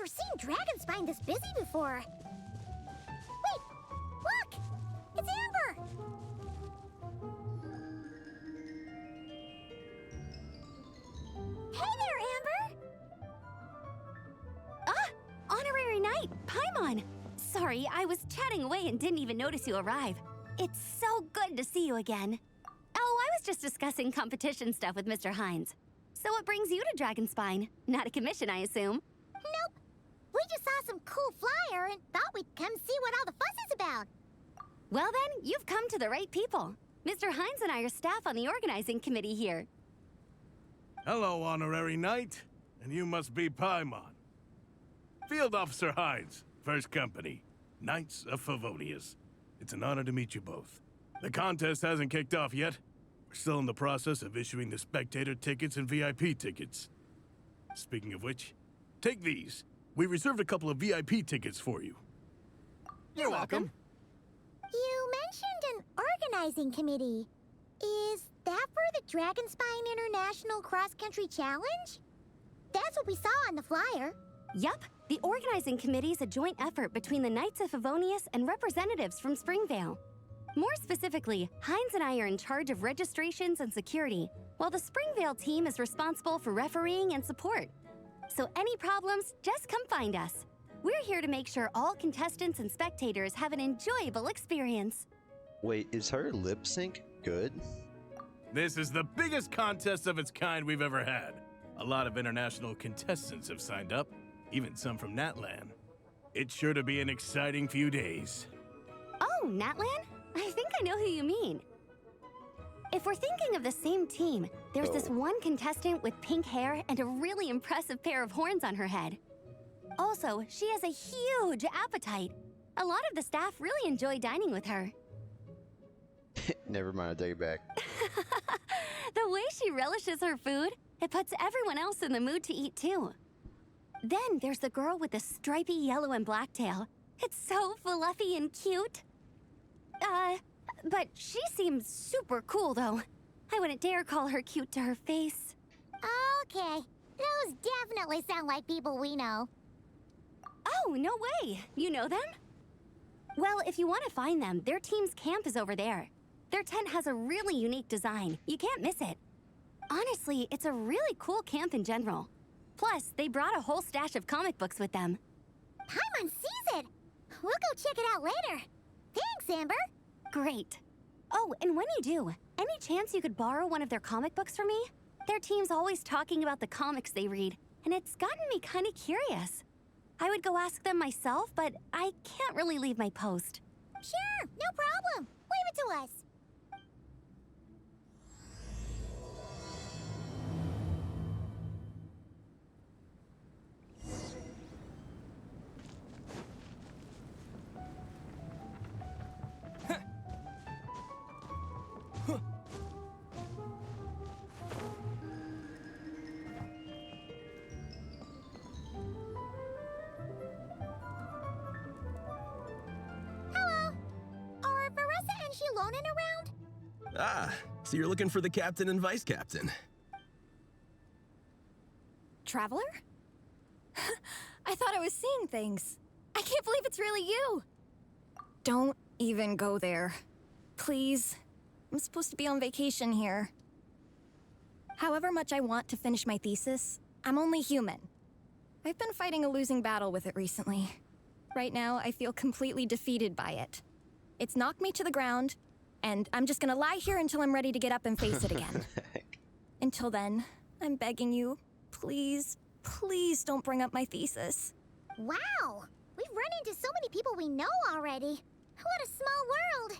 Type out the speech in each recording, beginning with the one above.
never seen Dragonspine this busy before. Wait, look! It's Amber! Hey there, Amber! Ah! Honorary Knight, Paimon! Sorry, I was chatting away and didn't even notice you arrive. It's so good to see you again. Oh, I was just discussing competition stuff with Mr. Hines. So what brings you to Dragonspine? Not a commission, I assume? Nope. We just saw some cool flyer and thought we'd come see what all the fuss is about. Well then, you've come to the right people. Mr. Hines and I are staff on the organizing committee here. Hello, Honorary Knight. And you must be Paimon. Field Officer Hines, First Company, Knights of Favonius. It's an honor to meet you both. The contest hasn't kicked off yet. We're still in the process of issuing the spectator tickets and VIP tickets. Speaking of which, take these. We reserved a couple of VIP tickets for you. You're welcome. You mentioned an organizing committee. Is that for the Dragonspine International Cross Country Challenge? That's what we saw on the flyer. Yup, the organizing committee is a joint effort between the Knights of Favonius and representatives from Springvale. More specifically, Hines and I are in charge of registrations and security, while the Springvale team is responsible for refereeing and support. So any problems, just come find us. We're here to make sure all contestants and spectators have an enjoyable experience. Wait, is her lip sync good? This is the biggest contest of its kind we've ever had. A lot of international contestants have signed up, even some from Natlan. It's sure to be an exciting few days. Oh, Natlan? I think I know who you mean. If we're thinking of the same team, there's this one contestant with pink hair and a really impressive pair of horns on her head. Also, she has a huge appetite. A lot of the staff really enjoy dining with her. Never mind, I take it back. The way she relishes her food, it puts everyone else in the mood to eat too. Then there's the girl with the stripy yellow and black tail. It's so fluffy and cute. But she seems super cool though. I wouldn't dare call her cute to her face. Okay, those definitely sound like people we know. Oh, no way! You know them? Well, if you want to find them, their team's camp is over there. Their tent has a really unique design. You can't miss it. Honestly, it's a really cool camp in general. Plus, they brought a whole stash of comic books with them. Paimon sees it! We'll go check it out later. Thanks, Amber! Great. Oh, and when you do, any chance you could borrow one of their comic books from me? Their team's always talking about the comics they read, and it's gotten me kind of curious. I would go ask them myself, but I can't really leave my post. Sure, no problem. Leave it to us. Around? Ah, so you're looking for the captain and vice captain. Traveler? I thought I was seeing things. I can't believe it's really you. Don't even go there. Please. I'm supposed to be on vacation here. However much I want to finish my thesis, I'm only human. I've been fighting a losing battle with it recently. Right now, I feel completely defeated by it. It's knocked me to the ground, and I'm just gonna lie here until I'm ready to get up and face it again. Until then, I'm begging you, please, please don't bring up my thesis. Wow! We've run into so many people we know already. What a small world!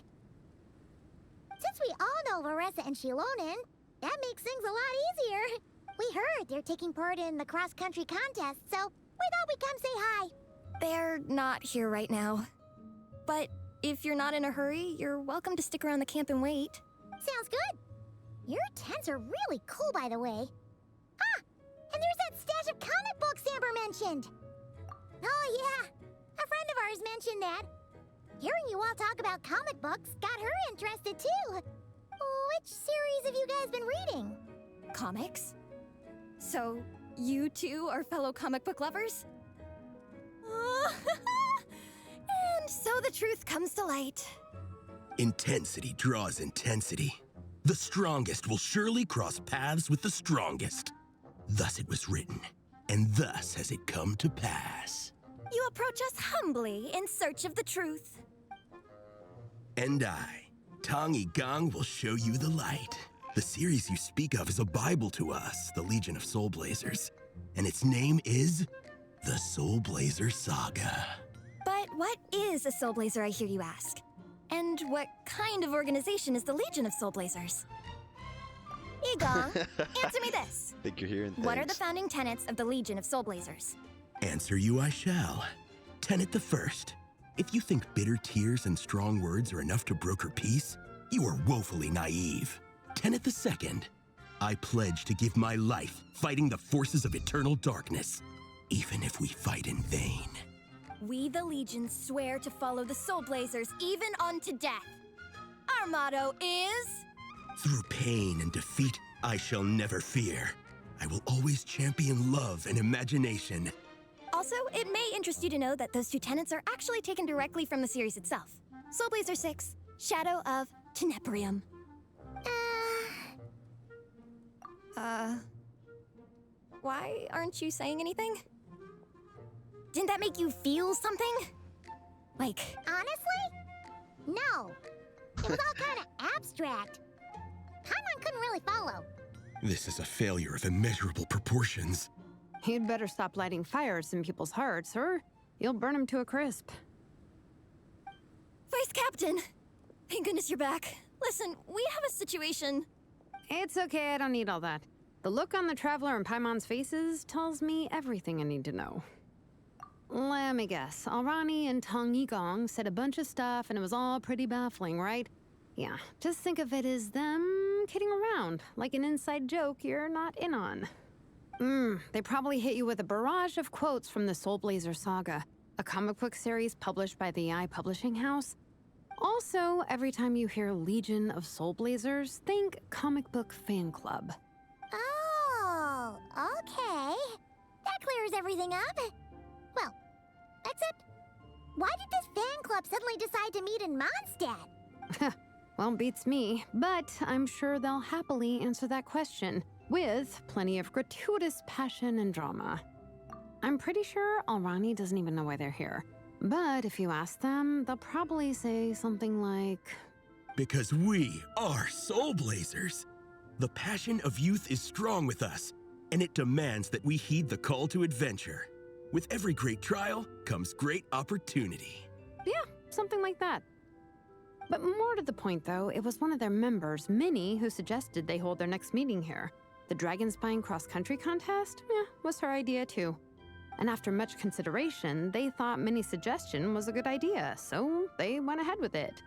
Since we all know Varessa and Shilonen, that makes things a lot easier. We heard they're taking part in the cross-country contest, so we thought we'd come say hi. They're not here right now. But if you're not in a hurry, you're welcome to stick around the camp and wait. Sounds good. Your tents are really cool, by the way. Ah! And there's that stash of comic books Amber mentioned. Oh, yeah. A friend of ours mentioned that. Hearing you all talk about comic books got her interested, too. Which series have you guys been reading? Comics? So, you two are fellow comic book lovers? the truth comes to light. Intensity draws intensity. The strongest will surely cross paths with the strongest. Thus it was written, and thus has it come to pass. You approach us humbly in search of the truth. And I, Tong Gong, will show you the light. The series you speak of is a Bible to us, the Legion of Soul Blazers. And its name is the Soul Blazer Saga. But what is a Soul Blazer, I hear you ask? And what kind of organization is the Legion of Soul Blazers? Egong, answer me this. Think you're hearing things. What are the founding tenets of the Legion of Soul Blazers? Answer you I shall. Tenet the first. If you think bitter tears and strong words are enough to broker peace, you are woefully naive. Tenet the second. I pledge to give my life fighting the forces of eternal darkness, even if we fight in vain. We, the Legion, swear to follow the Soul Blazers even unto death. Our motto is... Through pain and defeat, I shall never fear. I will always champion love and imagination. Also, it may interest you to know that those two tenets are actually taken directly from the series itself. Soul Blazer 6, Shadow of Tenebrium. Why aren't you saying anything? Didn't that make you feel something? Like... Honestly? No. It was all kind of abstract. Paimon couldn't really follow. This is a failure of immeasurable proportions. You'd better stop lighting fires in people's hearts, or you'll burn them to a crisp. Vice Captain! Thank goodness you're back. Listen, we have a situation. It's okay, I don't need all that. The look on the Traveler and Paimon's faces tells me everything I need to know. Let me guess. Alrani and Tong Yigong said a bunch of stuff and it was all pretty baffling, right? Yeah, just think of it as them kidding around, like an inside joke you're not in on. They probably hit you with a barrage of quotes from the Soul Blazer Saga, a comic book series published by the Publishing House. Also, every time you hear Legion of Soul Blazers, think comic book fan club. Oh, okay. That clears everything up. Well, except, why did this fan club suddenly decide to meet in Mondstadt? Well, beats me, but I'm sure they'll happily answer that question, with plenty of gratuitous passion and drama. I'm pretty sure Alrani doesn't even know why they're here. But if you ask them, they'll probably say something like... Because we are Soul Blazers. The passion of youth is strong with us, and it demands that we heed the call to adventure. With every great trial comes great opportunity. Yeah, something like that. But more to the point, though, it was one of their members, Minnie, who suggested they hold their next meeting here. The Dragon Spine cross-country contest? Was her idea, too. And after much consideration, they thought Minnie's suggestion was a good idea, so they went ahead with it.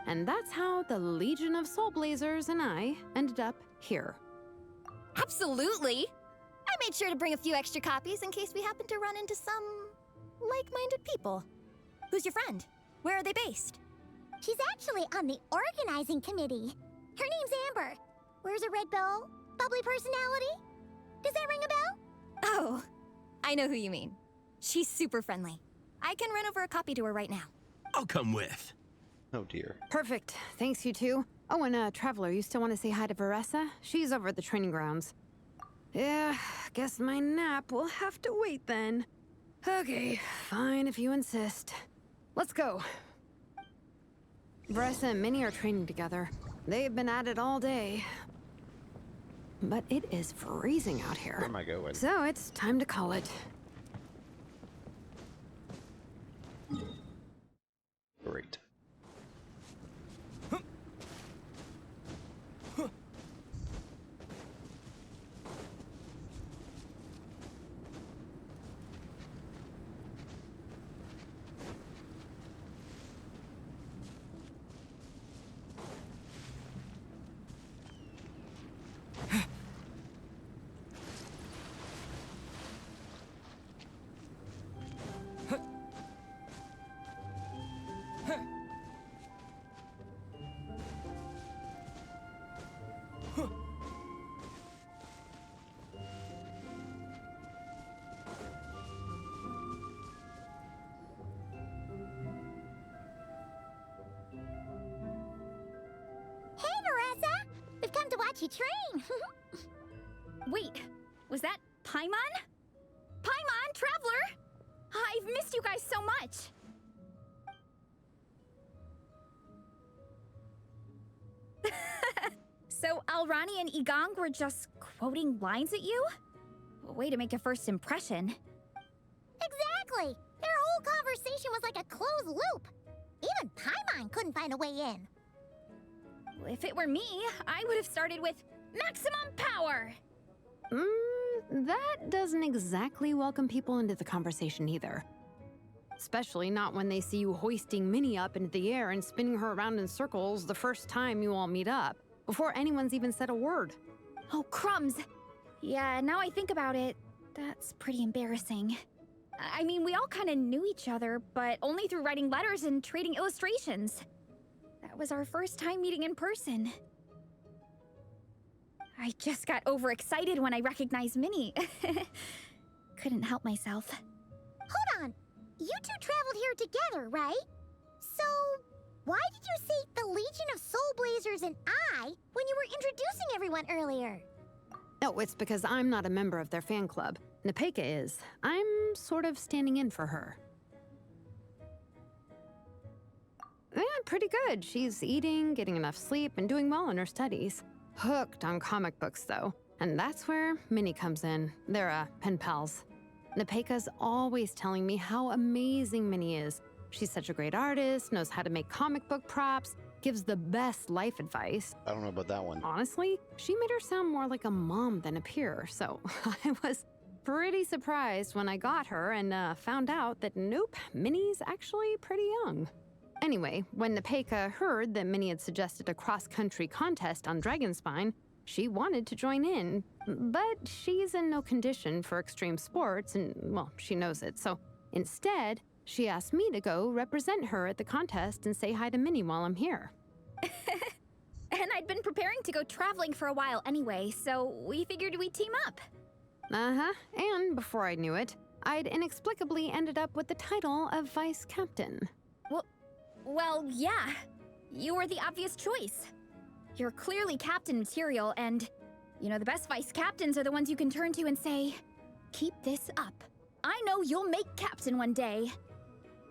And that's how the Legion of Soul Blazers and I ended up here. Absolutely! I made sure to bring a few extra copies in case we happen to run into some like-minded people. Who's your friend? Where are they based? She's actually on the organizing committee. Her name's Amber. Wears a red bow, bubbly personality. Does that ring a bell? Oh, I know who you mean. She's super friendly. I can run over a copy to her right now. I'll come with. Oh dear. Perfect. Thanks, you two. Oh, and Traveler, you still want to say hi to Varessa? She's over at the training grounds. Yeah, guess my nap will have to wait then. Okay, fine if you insist. Let's go. Varessa and Minnie are training together. They've been at it all day. But it is freezing out here. Where am I going? So it's time to call it. Great. to watch you train. Wait, was that Paimon? Paimon, Traveler! I've missed you guys so much. So Alrani and Igong were just quoting lines at you? Way to make a first impression. Exactly! Their whole conversation was like a closed loop. Even Paimon couldn't find a way in. If it were me, I would have started with maximum power. That doesn't exactly welcome people into the conversation either. Especially not when they see you hoisting Minnie up into the air and spinning her around in circles the first time you all meet up, before anyone's even said a word. Oh, crumbs. Yeah, now I think about it, that's pretty embarrassing. I mean, we all kind of knew each other, but only through writing letters and trading illustrations. That was our first time meeting in person. I just got overexcited when I recognized Minnie. Couldn't help myself. Hold on. You two traveled here together, right? So, why did you say the Legion of Soul Blazers and I when you were introducing everyone earlier? Oh, it's because I'm not a member of their fan club. Nepeka is. I'm sort of standing in for her. Yeah, pretty good. She's eating, getting enough sleep, and doing well in her studies. Hooked on comic books, though. And that's where Minnie comes in. They're, pen pals. Nepeka's always telling me how amazing Minnie is. She's such a great artist, knows how to make comic book props, gives the best life advice. I don't know about that one. Honestly, she made her sound more like a mom than a peer, so I was pretty surprised when I got her and found out that nope, Minnie's actually pretty young. Anyway, when Nepeka heard that Minnie had suggested a cross-country contest on Dragonspine, she wanted to join in, but she's in no condition for extreme sports, and, well, she knows it. So instead, she asked me to go represent her at the contest and say hi to Minnie while I'm here. And I'd been preparing to go traveling for a while anyway, so we figured we'd team up. Uh-huh, and before I knew it, I'd inexplicably ended up with the title of Vice Captain. Well, yeah. You were the obvious choice. You're clearly captain material, and, you know, the best vice captains are the ones you can turn to and say, keep this up. I know you'll make captain one day.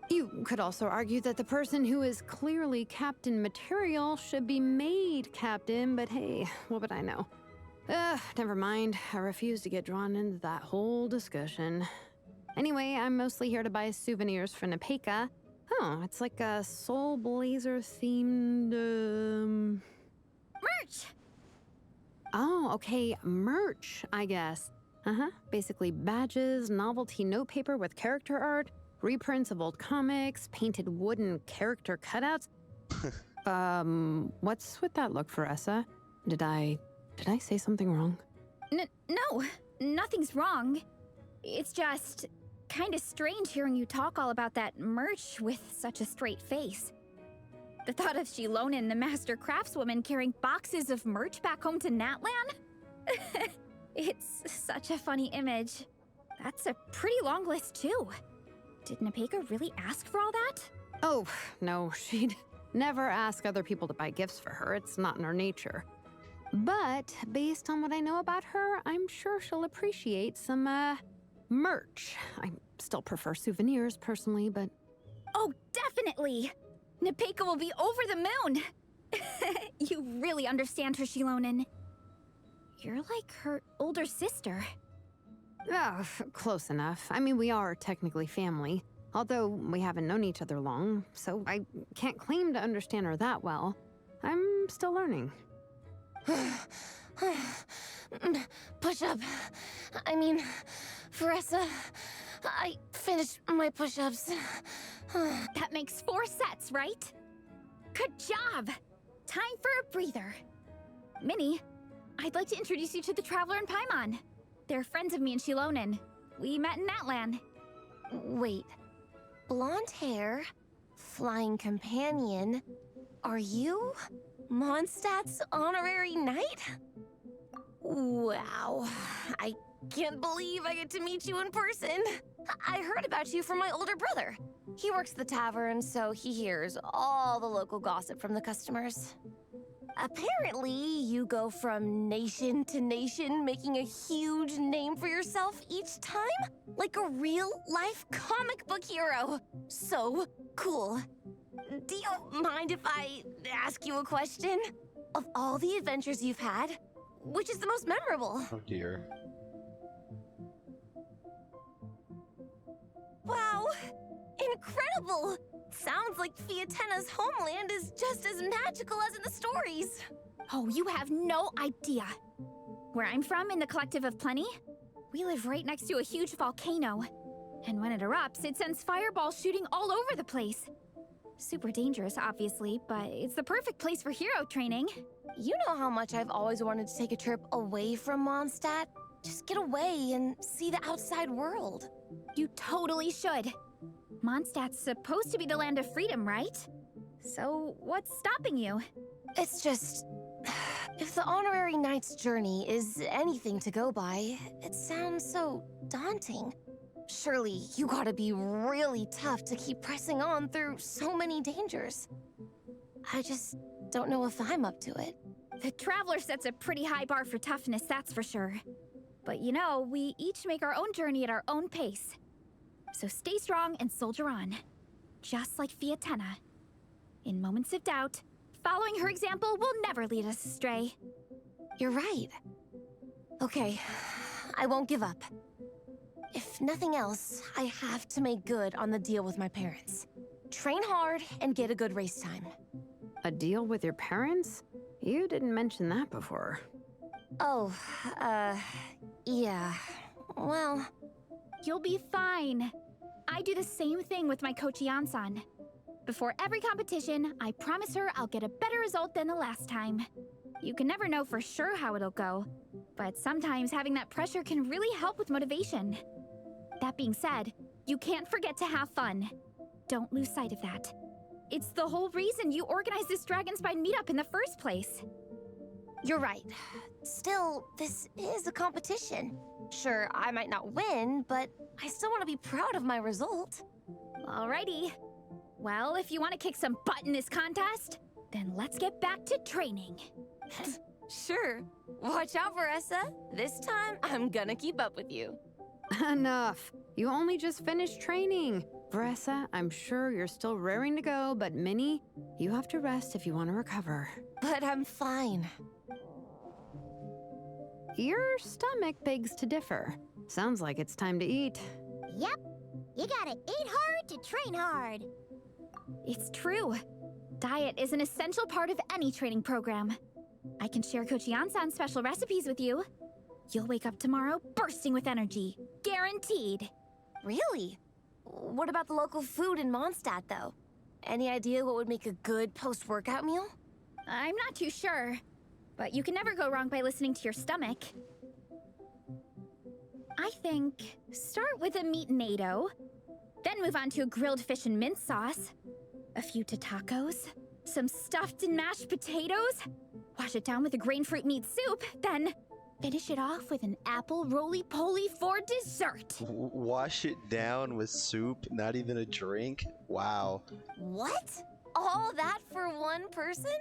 You could also argue that the person who is clearly captain material should be made captain, but hey, what would I know? Never mind. I refuse to get drawn into that whole discussion. Anyway, I'm mostly here to buy souvenirs for Nepeka. Oh, it's like a Soul Blazer themed, Merch! Oh, okay, merch, I guess. Basically badges, novelty notepaper with character art, reprints of old comics, painted wooden character cutouts. What's with that look, Faressa? Did I say something wrong? No, nothing's wrong. It's just kind of strange hearing you talk all about that merch with such a straight face. The thought of Shilonen, the master craftswoman, carrying boxes of merch back home to Natlan? It's such a funny image. That's a pretty long list, too. Did Nepeka really ask for all that? Oh, no, she'd never ask other people to buy gifts for her. It's not in her nature. But based on what I know about her, I'm sure she'll appreciate some, merch. I still prefer souvenirs, personally, but... Oh, definitely! Nepeka will be over the moon! You really understand her, Shilonen. You're like her older sister. Oh, close enough. I mean, we are technically family, although we haven't known each other long, so I can't claim to understand her that well. I'm still learning. Push-up. I mean, Faressa, I finished my push-ups. That makes 4 sets, right? Good job! Time for a breather. Minnie, I'd like to introduce you to the Traveler and Paimon. They're friends of me and Shilonen. We met in Natlan. Wait. Blonde hair, flying companion. Are you Mondstadt's honorary knight? Wow. I can't believe I get to meet you in person. I heard about you from my older brother. He works the tavern, so he hears all the local gossip from the customers. Apparently, you go from nation to nation, making a huge name for yourself each time? Like a real-life comic book hero. So cool. Do you mind if I ask you a question? Of all the adventures you've had, which is the most memorable? Oh dear. Wow! Incredible! Sounds like Fiatena's homeland is just as magical as in the stories. Oh, you have no idea. Where I'm from, in the Collective of Plenty, we live right next to a huge volcano. And when it erupts, it sends fireballs shooting all over the place. Super dangerous, obviously, but it's the perfect place for hero training. You know how much I've always wanted to take a trip away from Mondstadt? Just get away and see the outside world. You totally should. Mondstadt's supposed to be the land of freedom, right? So, what's stopping you? It's just... if the Honorary Knight's journey is anything to go by, it sounds so daunting. Surely you gotta be really tough to keep pressing on through so many dangers. I just don't know if I'm up to it. The Traveler sets a pretty high bar for toughness, that's for sure. But you know, we each make our own journey at our own pace. So stay strong and soldier on. Just like Fiatena. In moments of doubt, following her example will never lead us astray. You're right. Okay, I won't give up. If nothing else, I have to make good on the deal with my parents. Train hard and get a good race time. A deal with your parents? You didn't mention that before. Oh, yeah. Well... You'll be fine. I do the same thing with my coach Yan-san. Before every competition, I promise her I'll get a better result than the last time. You can never know for sure how it'll go, but sometimes having that pressure can really help with motivation. That being said, you can't forget to have fun. Don't lose sight of that. It's the whole reason you organized this Dragonspine meetup in the first place. You're right. Still, this is a competition. Sure, I might not win, but I still want to be proud of my result. Alrighty. Well, if you want to kick some butt in this contest, then let's get back to training. Sure. Watch out, Veressa. This time, I'm gonna keep up with you. Enough. You only just finished training. Veressa, I'm sure you're still raring to go, but Minnie, you have to rest if you want to recover. But I'm fine. Your stomach begs to differ. Sounds like it's time to eat. Yep. You gotta eat hard to train hard. It's true. Diet is an essential part of any training program. I can share Coach Yan-san's special recipes with you. You'll wake up tomorrow bursting with energy. Guaranteed. Really? What about the local food in Mondstadt, though? Any idea what would make a good post-workout meal? I'm not too sure, but you can never go wrong by listening to your stomach. I think start with a meat-nado, then move on to a grilled fish and mint sauce, a few tacos, some stuffed and mashed potatoes, wash it down with a grain fruit meat soup, then finish it off with an apple roly-poly for dessert. Wash it down with soup, not even a drink? Wow. What? All that for one person?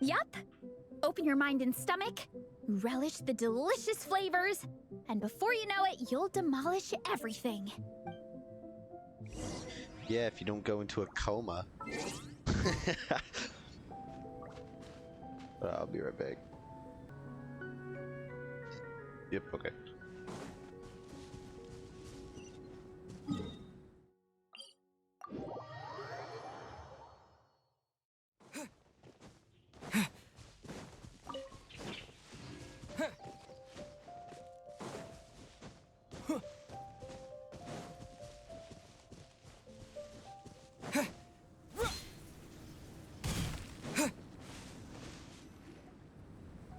Yup. Open your mind and stomach, relish the delicious flavors, and before you know it, you'll demolish everything. Yeah, if you don't go into a coma. I'll be right back. Yep, okay.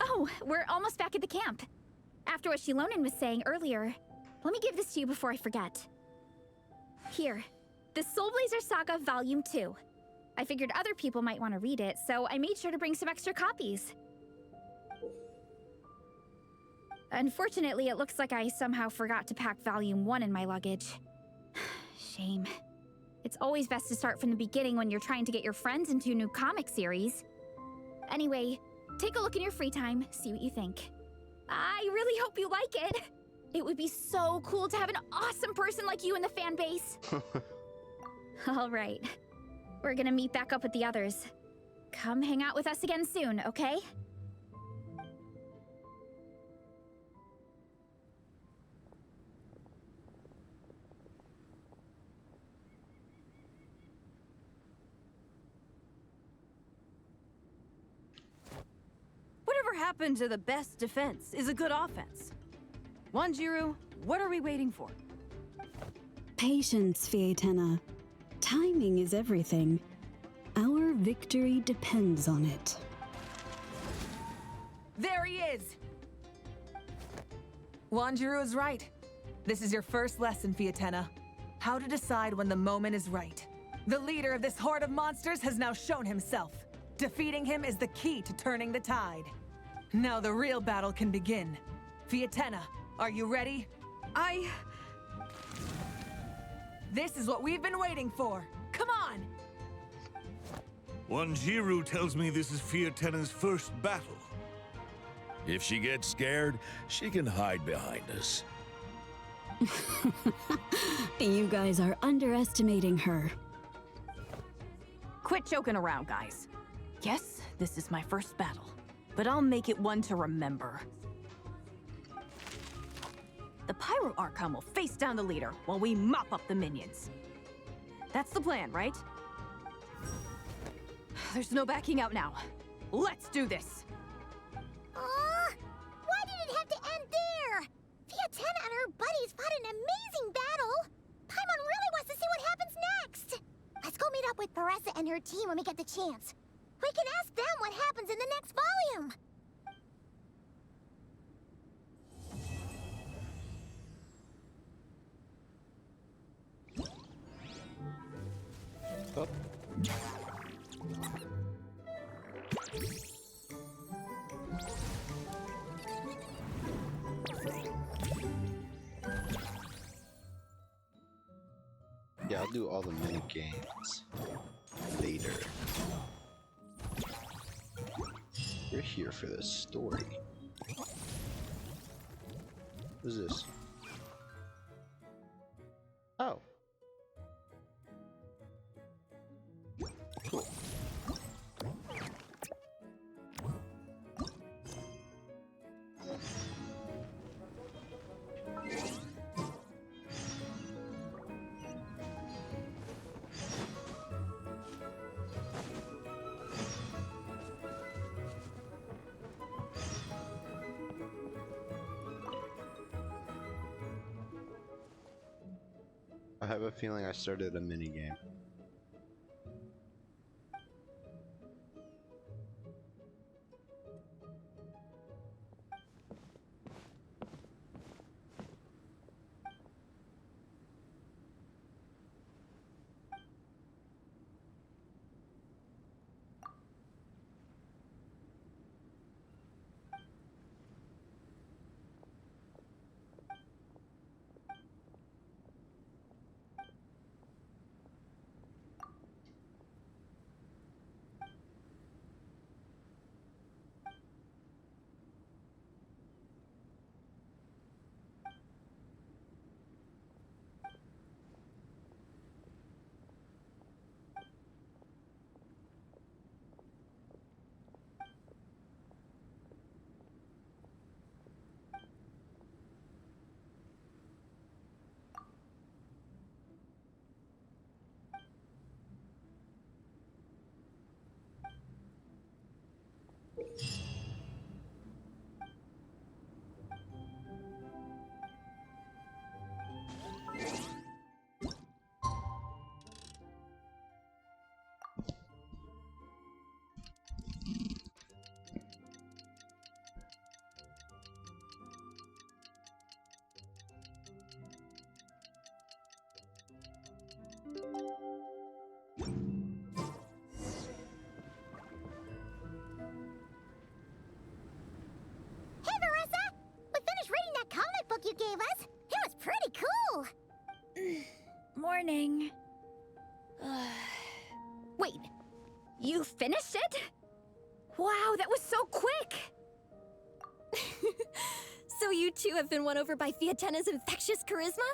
Oh, we're almost back at the camp. After what Shilonen was saying earlier, let me give this to you before I forget. Here, the Soul Blazer Saga Volume 2. I figured other people might want to read it, so I made sure to bring some extra copies. Unfortunately, it looks like I somehow forgot to pack Volume 1 in my luggage. Shame. It's always best to start from the beginning when you're trying to get your friends into a new comic series. Anyway, take a look in your free time, see what you think. I really hope you like it. It would be so cool to have an awesome person like you in the fan base. All right. We're gonna meet back up with the others. Come hang out with us again soon, okay? Whatever happened to the best defense is a good offense? Wanjiru, what are we waiting for? Patience, Fietena. Timing is everything. Our victory depends on it. There he is! Wanjiru is right. This is your first lesson, Fietena. How to decide when the moment is right. The leader of this horde of monsters has now shown himself. Defeating him is the key to turning the tide. Now the real battle can begin. Fietena, are you ready? This is what we've been waiting for. Come on! Wanjiru tells me this is Fietena's first battle. If she gets scared, she can hide behind us. You guys are underestimating her. Quit joking around, guys. Yes, this is my first battle, but I'll make it one to remember. The Pyro Archon will face down the leader while we mop up the minions. That's the plan, right? There's no backing out now. Let's do this! Why did it have to end there? Fietena and her buddies fought an amazing battle. Paimon really wants to see what happens next. Let's go meet up with Paressa and her team when we get the chance. We can ask them what happens in the next volume. Oh. Yeah, I'll do all the mini games later. We're here for the story. What is this? Oh. Cool. I have a feeling I started a mini game. You gave us. It was pretty cool. Morning. Wait, you finished it? Wow, that was so quick! So you two have been won over by Fiatena's infectious charisma?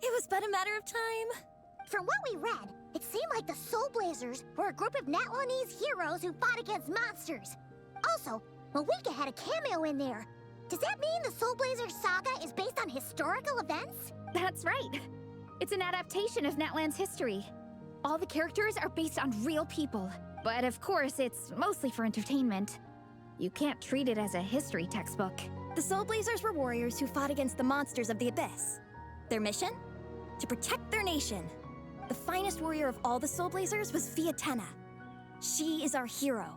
It was but a matter of time. From what we read, it seemed like the Soul Blazers were a group of Natlanese heroes who fought against monsters. Also, Malika had a cameo in there. Does that mean the Soul Blazer saga is based on historical events? That's right. It's an adaptation of Natlan's history. All the characters are based on real people. But of course, it's mostly for entertainment. You can't treat it as a history textbook. The Soul Blazers were warriors who fought against the monsters of the Abyss. Their mission? To protect their nation. The finest warrior of all the Soul Blazers was Fiatena. She is our hero,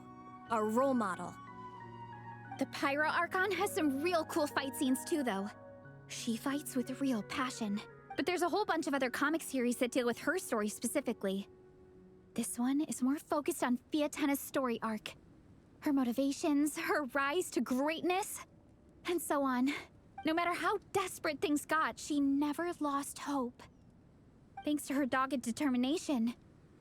our role model. The Pyro Archon has some real cool fight scenes too, though. She fights with real passion. But there's a whole bunch of other comic series that deal with her story specifically. This one is more focused on Fiatena's story arc. Her motivations, her rise to greatness, and so on. No matter how desperate things got, she never lost hope. Thanks to her dogged determination,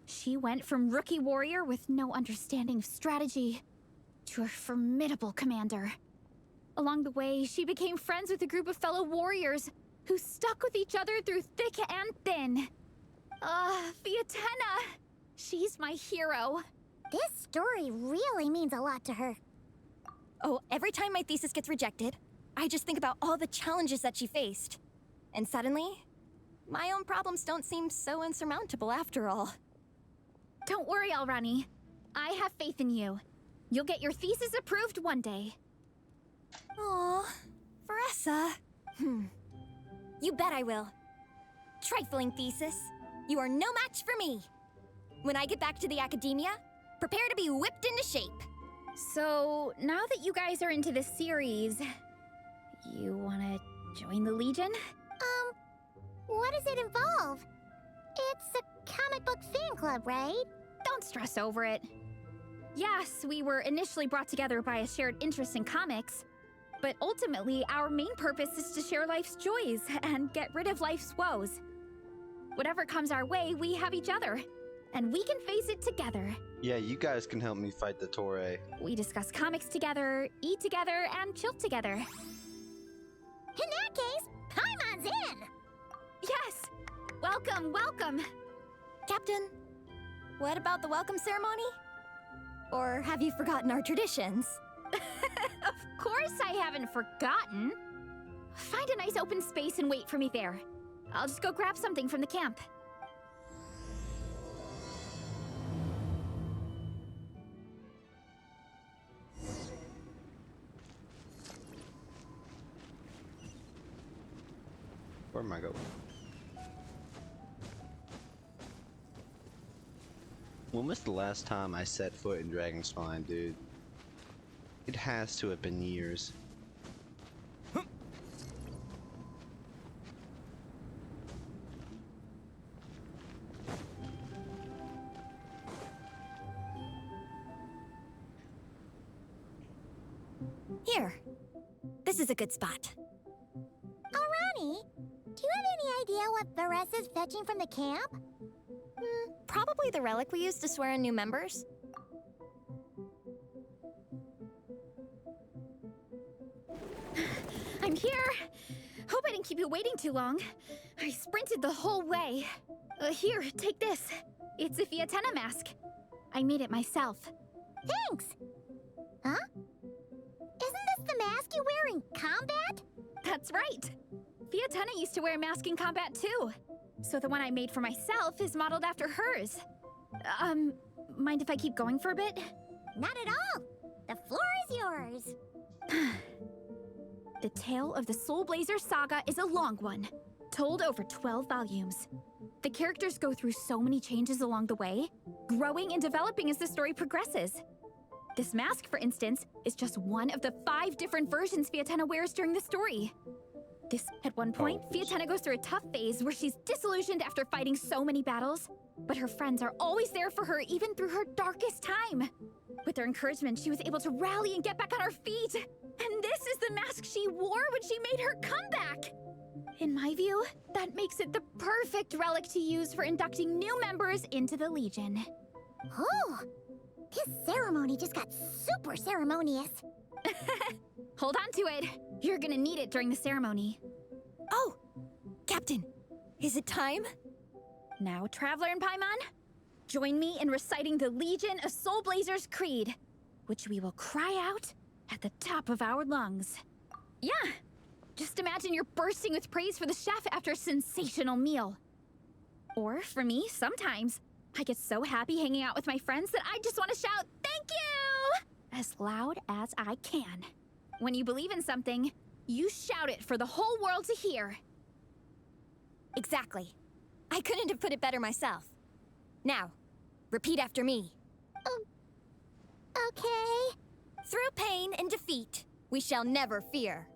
she went from rookie warrior with no understanding of strategy to a formidable commander. Along the way, she became friends with a group of fellow warriors who stuck with each other through thick and thin. Fiatena! She's my hero. This story really means a lot to her. Oh, every time my thesis gets rejected, I just think about all the challenges that she faced. And suddenly, my own problems don't seem so insurmountable after all. Don't worry, Alrani. I have faith in you. You'll get your thesis approved one day. Aw, Veressa. You bet I will. Trifling thesis. You are no match for me. When I get back to the academia, prepare to be whipped into shape. So, now that you guys are into this series, you wanna join the Legion? What does it involve? It's a comic book fan club, right? Don't stress over it. Yes, we were initially brought together by a shared interest in comics, but ultimately our main purpose is to share life's joys and get rid of life's woes. Whatever comes our way, we have each other, and we can face it together. Yeah, you guys can help me fight the Torre. We discuss comics together, eat together, and chill together. In that case, Paimon's in! Yes! Welcome, welcome! Captain, what about the welcome ceremony? Or have you forgotten our traditions? Of course I haven't forgotten. Find a nice open space and wait for me there. I'll just go grab something from the camp. Where am I going? When was the last time I set foot in Dragonspine, dude? It has to have been years. Here. This is a good spot. Alrani, do you have any idea what Veressa's fetching from the camp? Probably the relic we used to swear in new members. I'm here! Hope I didn't keep you waiting too long. I sprinted the whole way. Here, take this. It's a Fiatena mask. I made it myself. Thanks! Huh? Isn't this the mask you wear in combat? That's right! Fiatena used to wear a mask in combat too. So the one I made for myself is modeled after hers. Mind if I keep going for a bit? Not at all! The floor is yours! The tale of the Soul Blazer saga is a long one, told over 12 volumes. The characters go through so many changes along the way, growing and developing as the story progresses. This mask, for instance, is just one of the 5 different versions Fiatena wears during the story. At one point, Fiatena goes through a tough phase where she's disillusioned after fighting so many battles, but her friends are always there for her even through her darkest time. With their encouragement, she was able to rally and get back on her feet. And this is the mask she wore when she made her comeback. In my view, that makes it the perfect relic to use for inducting new members into the Legion. Oh, This ceremony just got super ceremonious. Hold on to it. You're gonna need it during the ceremony. Oh! Captain, is it time? Now, Traveler and Paimon, join me in reciting the Legion of Soul Blazers Creed, which we will cry out at the top of our lungs. Yeah, just imagine you're bursting with praise for the chef after a sensational meal. Or for me, sometimes, I get so happy hanging out with my friends that I just want to shout, "Thank you!" as loud as I can. When you believe in something, you shout it for the whole world to hear. Exactly. I couldn't have put it better myself. Now, repeat after me. Okay. Through pain and defeat, we shall never fear.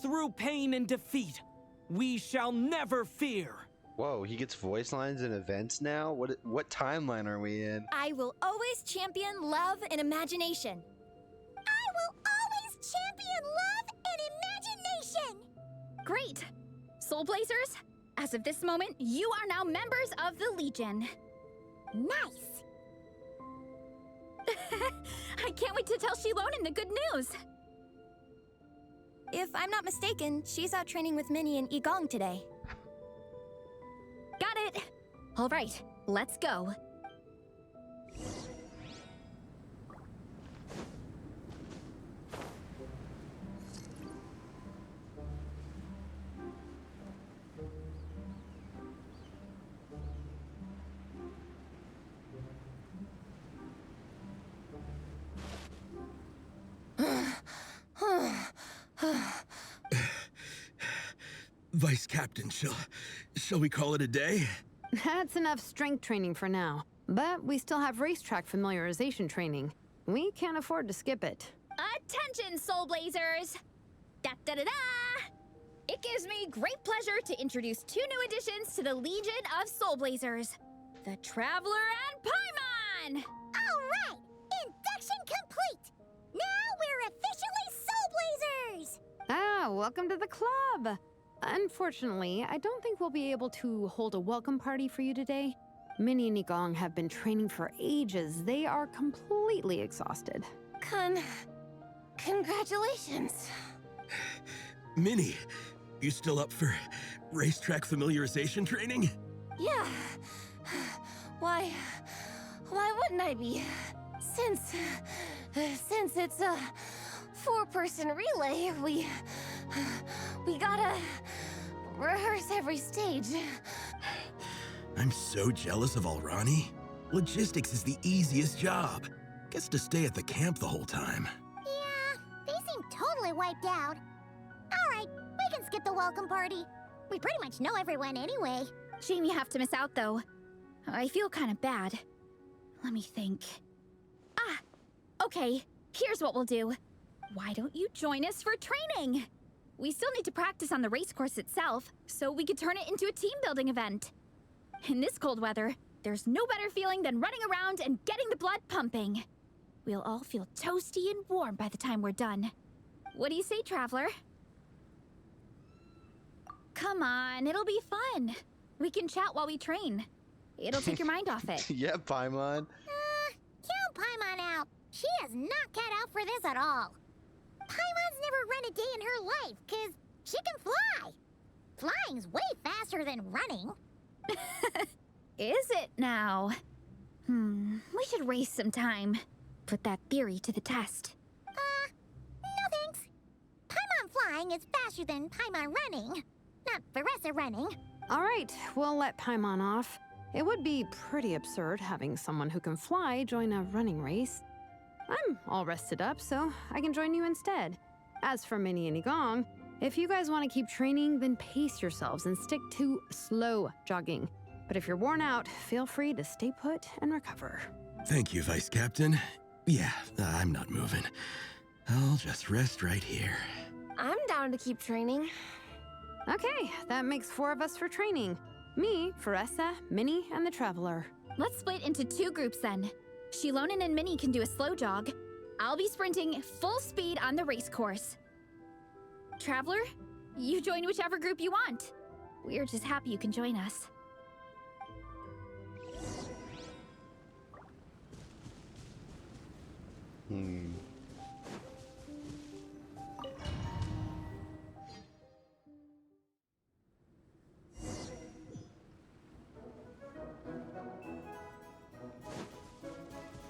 Through pain and defeat, we shall never fear. Whoa, he gets voice lines in events now? What timeline are we in? I will always champion love and imagination. I will always champion love and imagination! Great! Soul Blazers, as of this moment, you are now members of the Legion. Nice! I can't wait to tell Shilonen the good news. If I'm not mistaken, she's out training with Minnie and Igong today. Got it! All right, let's go. Vice Captain, shall we call it a day? That's enough strength training for now. But we still have racetrack familiarization training. We can't afford to skip it. Attention, Soul Blazers! Da-da-da-da! It gives me great pleasure to introduce two new additions to the Legion of Soul Blazers. The Traveler and Paimon! All right! Induction complete! Now we're officially Soul Blazers! Ah, welcome to the club! Unfortunately, I don't think we'll be able to hold a welcome party for you today. Minnie and Igong have been training for ages. They are completely exhausted. Congratulations. Minnie, you still up for racetrack familiarization training? Yeah. Why wouldn't I be? Since it's a four-person relay, we gotta rehearse every stage. I'm so jealous of Alrani. Logistics is the easiest job. Gets to stay at the camp the whole time. Yeah, they seem totally wiped out. All right, we can skip the welcome party. We pretty much know everyone anyway. Shame you have to miss out, though. I feel kind of bad. Let me think. Ah, okay, here's what we'll do. Why don't you join us for training? We still need to practice on the race course itself, so we could turn it into a team-building event. In this cold weather, there's no better feeling than running around and getting the blood pumping. We'll all feel toasty and warm by the time we're done. What do you say, Traveler? Come on, it'll be fun. We can chat while we train. It'll take your mind off it. Yeah, Paimon. Count Paimon out. She is not cut out for this at all. Paimon's never run a day in her life, 'cause she can fly. Flying's way faster than running. Is it now? We should race sometime. Put that theory to the test. No thanks. Paimon flying is faster than Paimon running. Not Veressa running. All right, we'll let Paimon off. It would be pretty absurd having someone who can fly join a running race. I'm all rested up, so I can join you instead. As for Minnie and Igong, if you guys want to keep training, then pace yourselves and stick to slow jogging. But if you're worn out, feel free to stay put and recover. Thank you, Vice Captain. Yeah, I'm not moving. I'll just rest right here. I'm down to keep training. Okay, that makes 4 of us for training. Me, Veressa, Minnie, and the Traveler. Let's split into 2 groups then. Shilonen and Minnie can do a slow jog. I'll be sprinting full speed on the race course. Traveler, you join whichever group you want. We're just happy you can join us.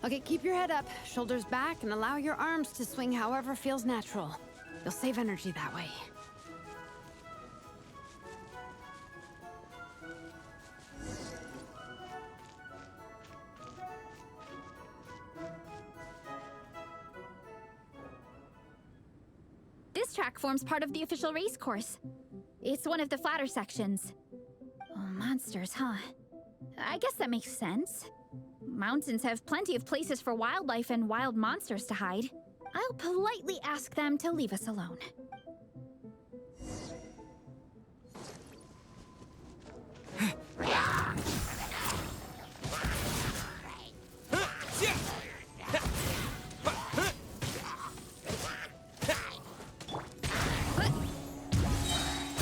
Okay, keep your head up, shoulders back, and allow your arms to swing however feels natural. You'll save energy that way. This track forms part of the official race course. It's one of the flatter sections. Oh, monsters, huh? I guess that makes sense. Mountains have plenty of places for wildlife and wild monsters to hide. I'll politely ask them to leave us alone.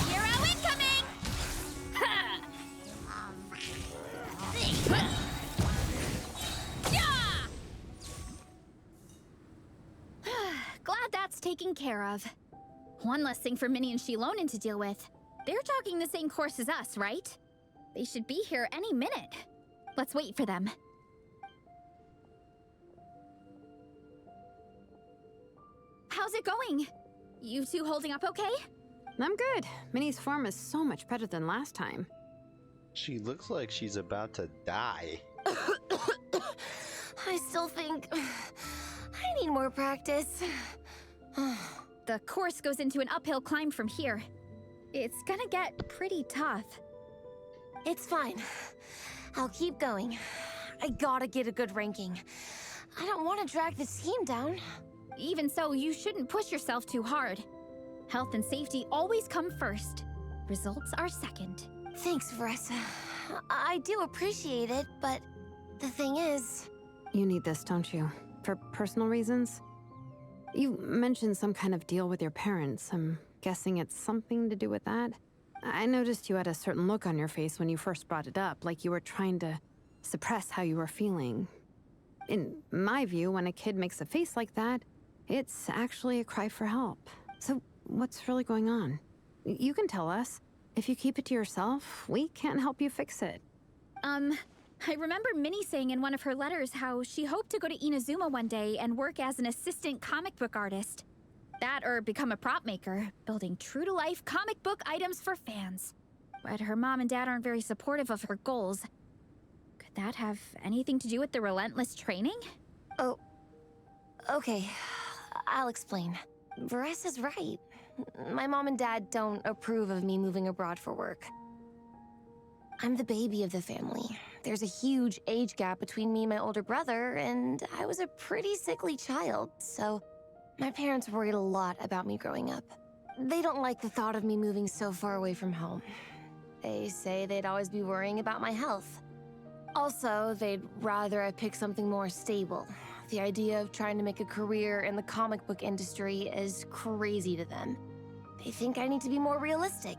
Hero incoming! Glad that's taken care of. One less thing for Minnie and Shilonen to deal with. They're jogging the same course as us, right? They should be here any minute. Let's wait for them. How's it going? You two holding up okay? I'm good. Minnie's form is so much better than last time. She looks like she's about to die. I still think I need more practice. The course goes into an uphill climb from here. It's gonna get pretty tough. It's fine. I'll keep going. I gotta get a good ranking. I don't want to drag this team down. Even so, you shouldn't push yourself too hard. Health and safety always come first. Results are second. Thanks, Veressa. I do appreciate it, but the thing is... You need this, don't you? For personal reasons? You mentioned some kind of deal with your parents. I'm guessing it's something to do with that? I noticed you had a certain look on your face when you first brought it up, like you were trying to suppress how you were feeling. In my view, when a kid makes a face like that, it's actually a cry for help. So what's really going on? You can tell us. If you keep it to yourself, we can't help you fix it. I remember Minnie saying in one of her letters how she hoped to go to Inazuma one day and work as an assistant comic book artist. That or become a prop maker, building true-to-life comic book items for fans. But her mom and dad aren't very supportive of her goals. Could that have anything to do with the relentless training? Oh, okay. I'll explain. Veressa's right. My mom and dad don't approve of me moving abroad for work. I'm the baby of the family. There's a huge age gap between me and my older brother, and I was a pretty sickly child, so my parents worried a lot about me growing up. They don't like the thought of me moving so far away from home. They say they'd always be worrying about my health. Also, they'd rather I pick something more stable. The idea of trying to make a career in the comic book industry is crazy to them. They think I need to be more realistic,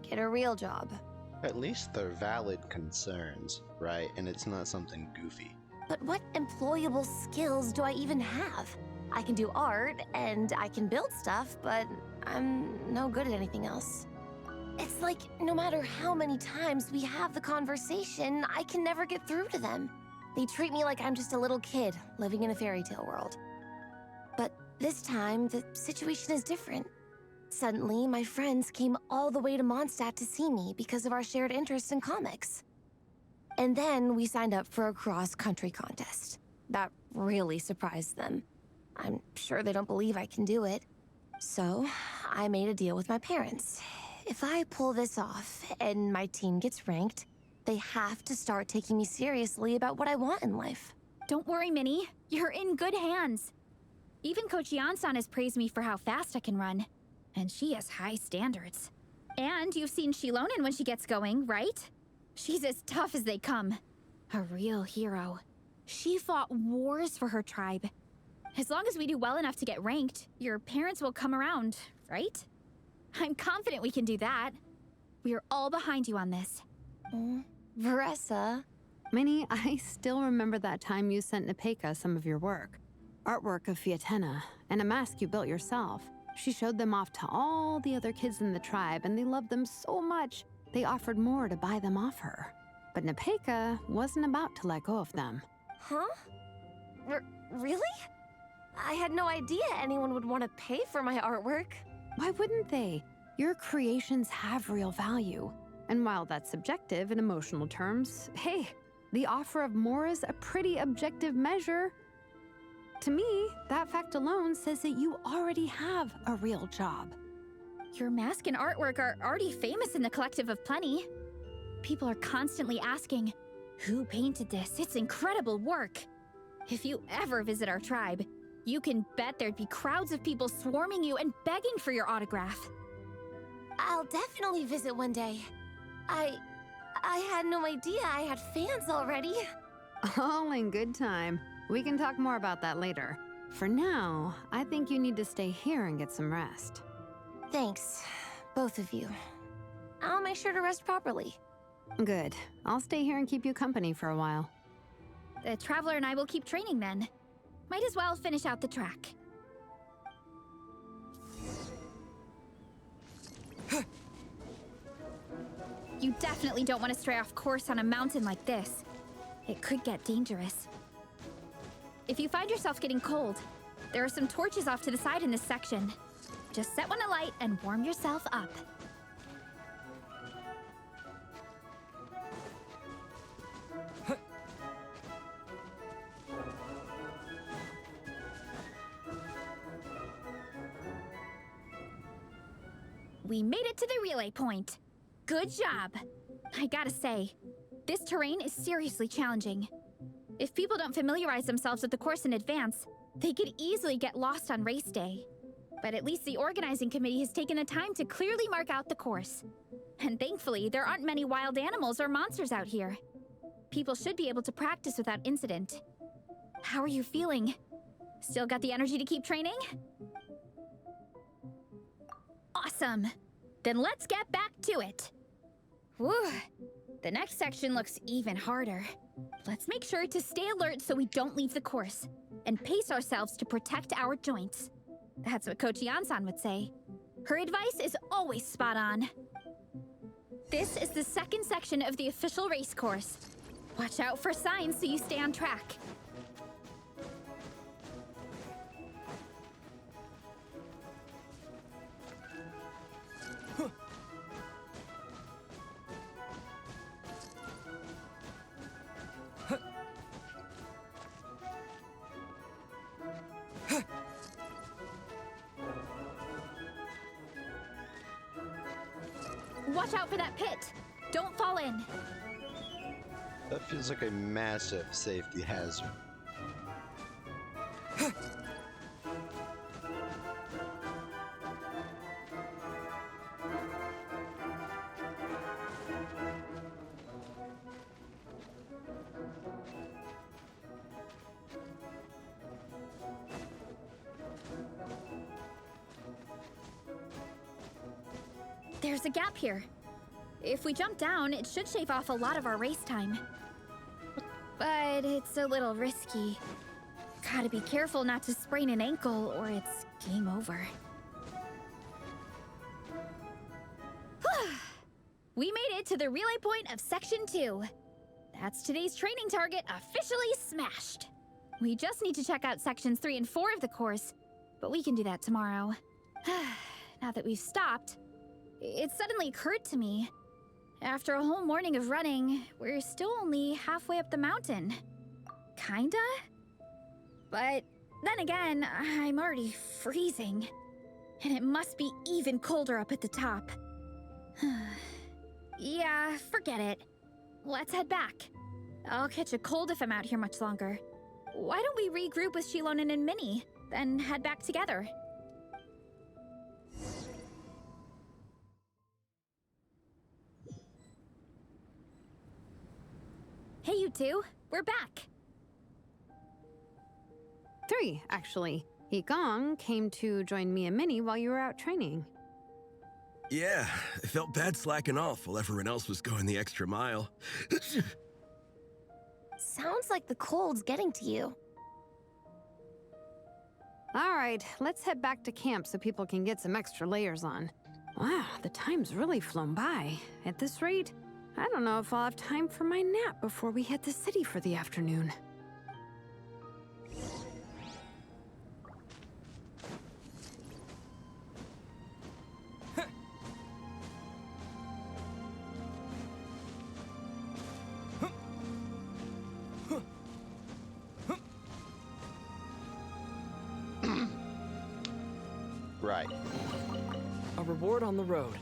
get a real job. At least they're valid concerns, right? And it's not something goofy. But what employable skills do I even have? I can do art, and I can build stuff, but I'm no good at anything else. It's like, no matter how many times we have the conversation, I can never get through to them. They treat me like I'm just a little kid living in a fairy tale world. But this time, the situation is different. Suddenly, my friends came all the way to Mondstadt to see me because of our shared interest in comics. And then we signed up for a cross-country contest. That really surprised them. I'm sure they don't believe I can do it. So, I made a deal with my parents. If I pull this off and my team gets ranked, they have to start taking me seriously about what I want in life. Don't worry, Minnie. You're in good hands. Even Coach Yansan has praised me for how fast I can run. And she has high standards. And you've seen Shilonen when she gets going, right? She's as tough as they come. A real hero. She fought wars for her tribe. As long as we do well enough to get ranked, your parents will come around, right? I'm confident we can do that. We are all behind you on this. Veressa. Minnie, I still remember that time you sent Nepeka some of your work. artwork of Fiatenna, and a mask you built yourself. She showed them off to all the other kids in the tribe, and they loved them so much, they offered more to buy them off her. But Nepeka wasn't about to let go of them. Huh? Really? I had no idea anyone would want to pay for my artwork. Why wouldn't they? Your creations have real value. And while that's subjective in emotional terms, hey, the offer of more is a pretty objective measure. To me, that fact alone says that you already have a real job. Your mask and artwork are already famous in the Collective of Plenty. People are constantly asking, who painted this? It's incredible work. If you ever visit our tribe, you can bet there'd be crowds of people swarming you and begging for your autograph. I'll definitely visit one day. I had no idea I had fans already. All in good time. We can talk more about that later. For now, I think you need to stay here and get some rest. Thanks, both of you. I'll make sure to rest properly. Good. I'll stay here and keep you company for a while. The Traveler and I will keep training then. Might as well finish out the track. You definitely don't want to stray off course on a mountain like this. It could get dangerous. If you find yourself getting cold, there are some torches off to the side in this section. Just set one alight and warm yourself up. We made it to the relay point. Good job. I gotta say, this terrain is seriously challenging. If people don't familiarize themselves with the course in advance, they could easily get lost on race day. But at least the organizing committee has taken the time to clearly mark out the course. And thankfully, there aren't many wild animals or monsters out here. People should be able to practice without incident. How are you feeling? Still got the energy to keep training? Awesome! Then let's get back to it. Whew. The next section looks even harder. Let's make sure to stay alert so we don't leave the course, and pace ourselves to protect our joints. That's what Coach Yansan would say. Her advice is always spot on. This is the second section of the official race course. Watch out for signs so you stay on track. Watch out for that pit! Don't fall in! That feels like a massive safety hazard. There's a gap here. If we jump down, it should shave off a lot of our race time. But it's a little risky. Gotta be careful not to sprain an ankle or it's game over. We made it to the relay point of Section 2. That's today's training target officially smashed. We just need to check out Sections 3 and 4 of the course, but we can do that tomorrow. Now that we've stopped, it suddenly occurred to me. After a whole morning of running, we're still only halfway up the mountain. Kinda? But then again, I'm already freezing. And it must be even colder up at the top. Yeah, forget it. Let's head back. I'll catch a cold if I'm out here much longer. Why don't we regroup with Shilonen and Minnie, then head back together? Hey, you two. We're back. 3, actually. Yigong came to join me and Minnie while you were out training. Yeah, I felt bad slacking off while everyone else was going the extra mile. Sounds like the cold's getting to you. All right, let's head back to camp so people can get some extra layers on. Wow, the time's really flown by. At this rate, I don't know if I'll have time for my nap before we hit the city for the afternoon. Right. A reward on the road.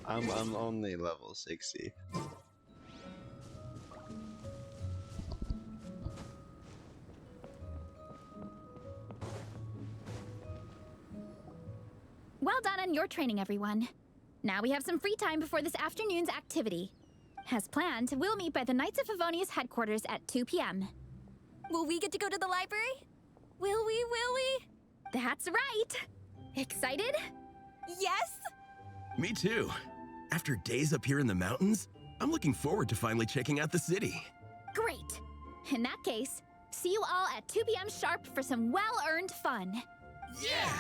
I'm only level 60. Well done on your training, everyone. Now we have some free time before this afternoon's activity. As planned, we'll meet by the Knights of Favonius headquarters at 2 p.m. Will we get to go to the library? Will we? That's right! Excited? Yes! Me too. After days up here in the mountains, I'm looking forward to finally checking out the city. Great! In that case, see you all at 2 p.m. sharp for some well-earned fun. Yeah!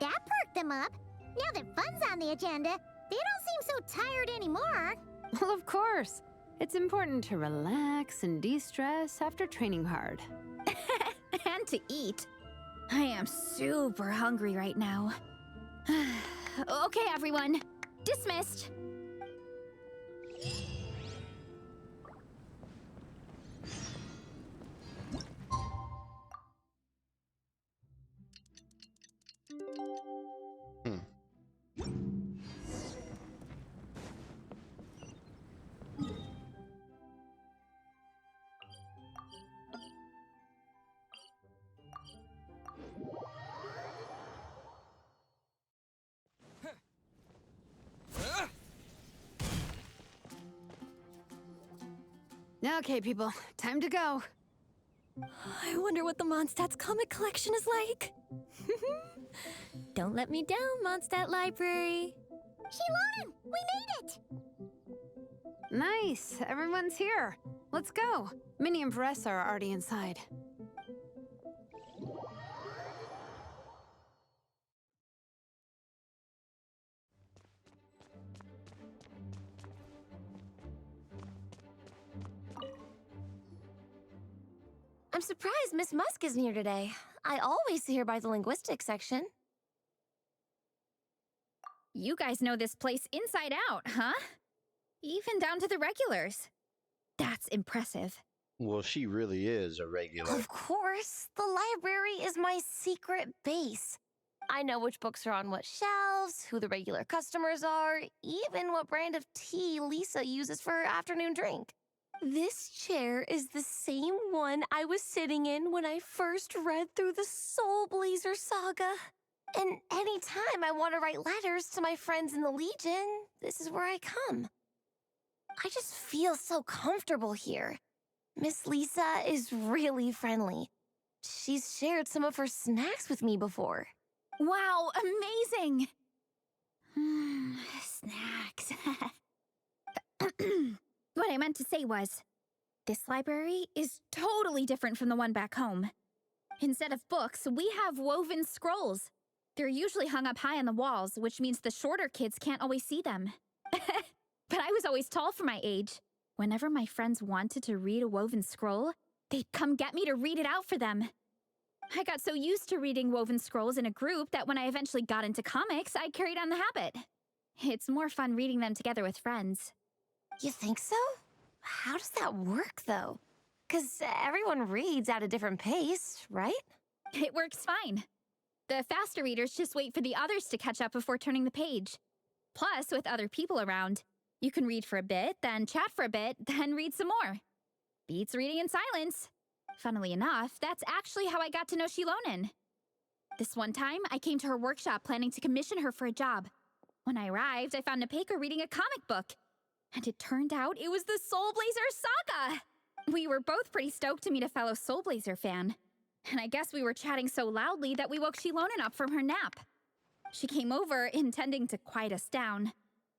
That perked them up. Now that fun's on the agenda, they don't seem so tired anymore. Well, of course. It's important to relax and de-stress after training hard. And to eat. I am super hungry right now. Okay, everyone. Dismissed. Okay, people, time to go. I wonder what the Mondstadt's comic collection is like. Don't let me down, Mondstadt Library. Shilonen, we made it! Nice, everyone's here. Let's go. Minnie and Varessa are already inside. I'm surprised Miss Musk isn't here today. I always see her by the linguistics section. You guys know this place inside out, huh? Even down to the regulars. That's impressive. Well, she really is a regular. Of course, the library is my secret base. I know which books are on what shelves, who the regular customers are, even what brand of tea Lisa uses for her afternoon drink. This chair is the same one I was sitting in when I first read through the Soul Blazer saga. And anytime I want to write letters to my friends in the Legion, this is where I come. I just feel so comfortable here. Miss Lisa is really friendly. She's shared some of her snacks with me before. Wow, amazing! Snacks. What I meant to say was, this library is totally different from the one back home. Instead of books, we have woven scrolls. They're usually hung up high on the walls, which means the shorter kids can't always see them. But I was always tall for my age. Whenever my friends wanted to read a woven scroll, they'd come get me to read it out for them. I got so used to reading woven scrolls in a group that when I eventually got into comics, I carried on the habit. It's more fun reading them together with friends. You think so? How does that work, though? 'Cause everyone reads at a different pace, right? It works fine. The faster readers just wait for the others to catch up before turning the page. Plus, with other people around, you can read for a bit, then chat for a bit, then read some more. Beats reading in silence. Funnily enough, that's actually how I got to know Shilonen. This one time, I came to her workshop planning to commission her for a job. When I arrived, I found Nepeka reading a comic book. And it turned out it was the Soul Blazer saga! We were both pretty stoked to meet a fellow Soul Blazer fan. And I guess we were chatting so loudly that we woke Shilonen up from her nap. She came over, intending to quiet us down.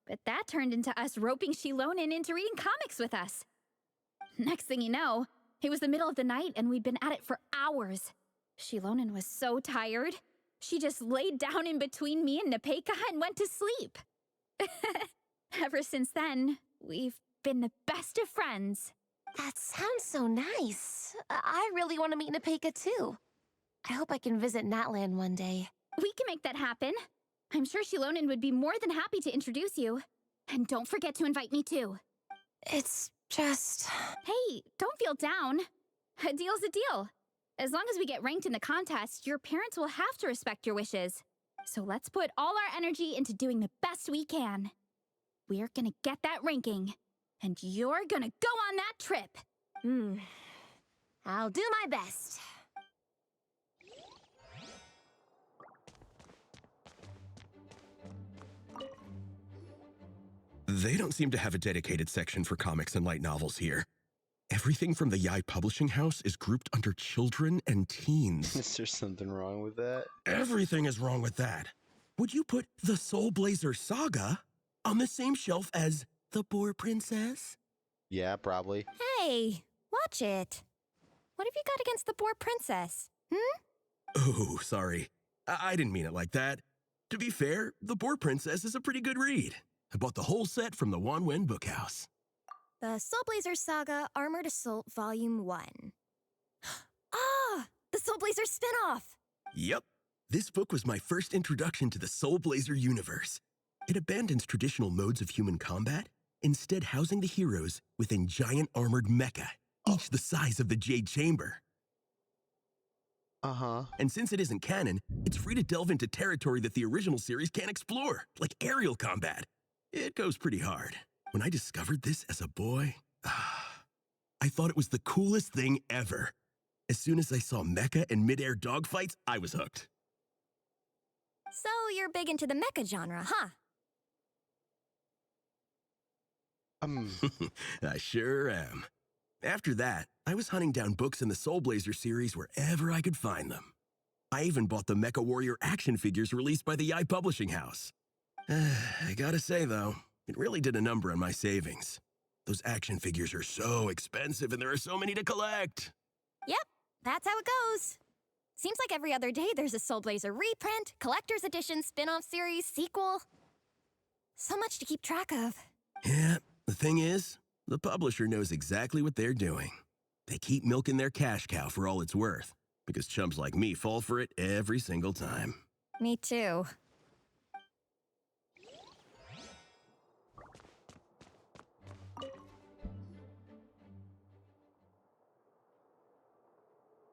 But that turned into us roping Shilonen into reading comics with us. Next thing you know, it was the middle of the night and we'd been at it for hours. Shilonen was so tired, she just laid down in between me and Nepeka and went to sleep. Ever since then, we've been the best of friends. That sounds so nice. I really want to meet Nepeka too. I hope I can visit Natland one day. We can make that happen. I'm sure Shilonen would be more than happy to introduce you. And don't forget to invite me too. It's just... Hey, don't feel down. A deal's a deal. As long as we get ranked in the contest, your parents will have to respect your wishes. So let's put all our energy into doing the best we can. We're gonna get that ranking, and you're gonna go on that trip. I'll do my best. They don't seem to have a dedicated section for comics and light novels here. Everything from the Yai Publishing House is grouped under children and teens. Is there something wrong with that? Everything is wrong with that. Would you put the Soul Blazer Saga on the same shelf as The Boar Princess? Yeah, probably. Hey, watch it. What have you got against the Boar Princess? Oh, sorry. I didn't mean it like that. To be fair, The Boar Princess is a pretty good read. I bought the whole set from the Wanwen Bookhouse. The Soul Blazer Saga Armored Assault Volume 1. Ah! The Soul Blazer spinoff! Yep. This book was my first introduction to the Soul Blazer universe. It abandons traditional modes of human combat, instead housing the heroes within giant armored mecha, each the size of the Jade Chamber. And since it isn't canon, it's free to delve into territory that the original series can't explore, like aerial combat. It goes pretty hard. When I discovered this as a boy, I thought it was the coolest thing ever. As soon as I saw mecha and mid-air dogfights, I was hooked. So you're big into the mecha genre, huh? I sure am. After that, I was hunting down books in the Soul Blazer series wherever I could find them. I even bought the Mecha Warrior action figures released by the Yai Publishing House. I gotta say, though, it really did a number on my savings. Those action figures are so expensive and there are so many to collect. Yep, that's how it goes. Seems like every other day there's a Soul Blazer reprint, collector's edition, spin-off series, sequel. So much to keep track of. Yeah, the thing is, the publisher knows exactly what they're doing. They keep milking their cash cow for all it's worth, because chumps like me fall for it every single time. Me too.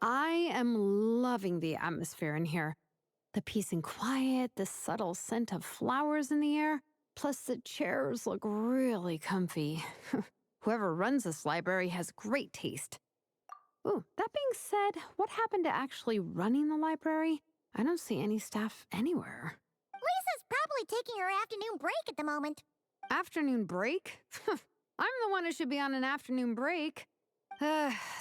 I am loving the atmosphere in here. The peace and quiet, the subtle scent of flowers in the air, plus the chairs look really comfy. Whoever runs this library has great taste. Ooh, that being said, what happened to actually running the library? I don't see any staff anywhere. Lisa's probably taking her afternoon break at the moment. Afternoon break? I'm the one who should be on an afternoon break.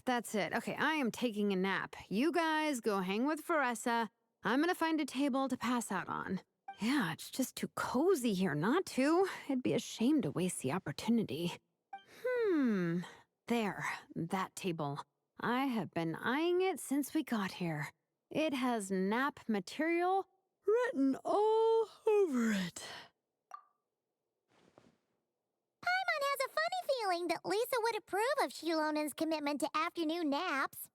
That's it. Okay, I am taking a nap. You guys go hang with Faressa. I'm gonna find a table to pass out on. Yeah, it's just too cozy here not to. It'd be a shame to waste the opportunity. There, that table. I have been eyeing it since we got here. It has nap material written all over it. Paimon has a funny feeling that Lisa would approve of Shilonen's commitment to afternoon naps.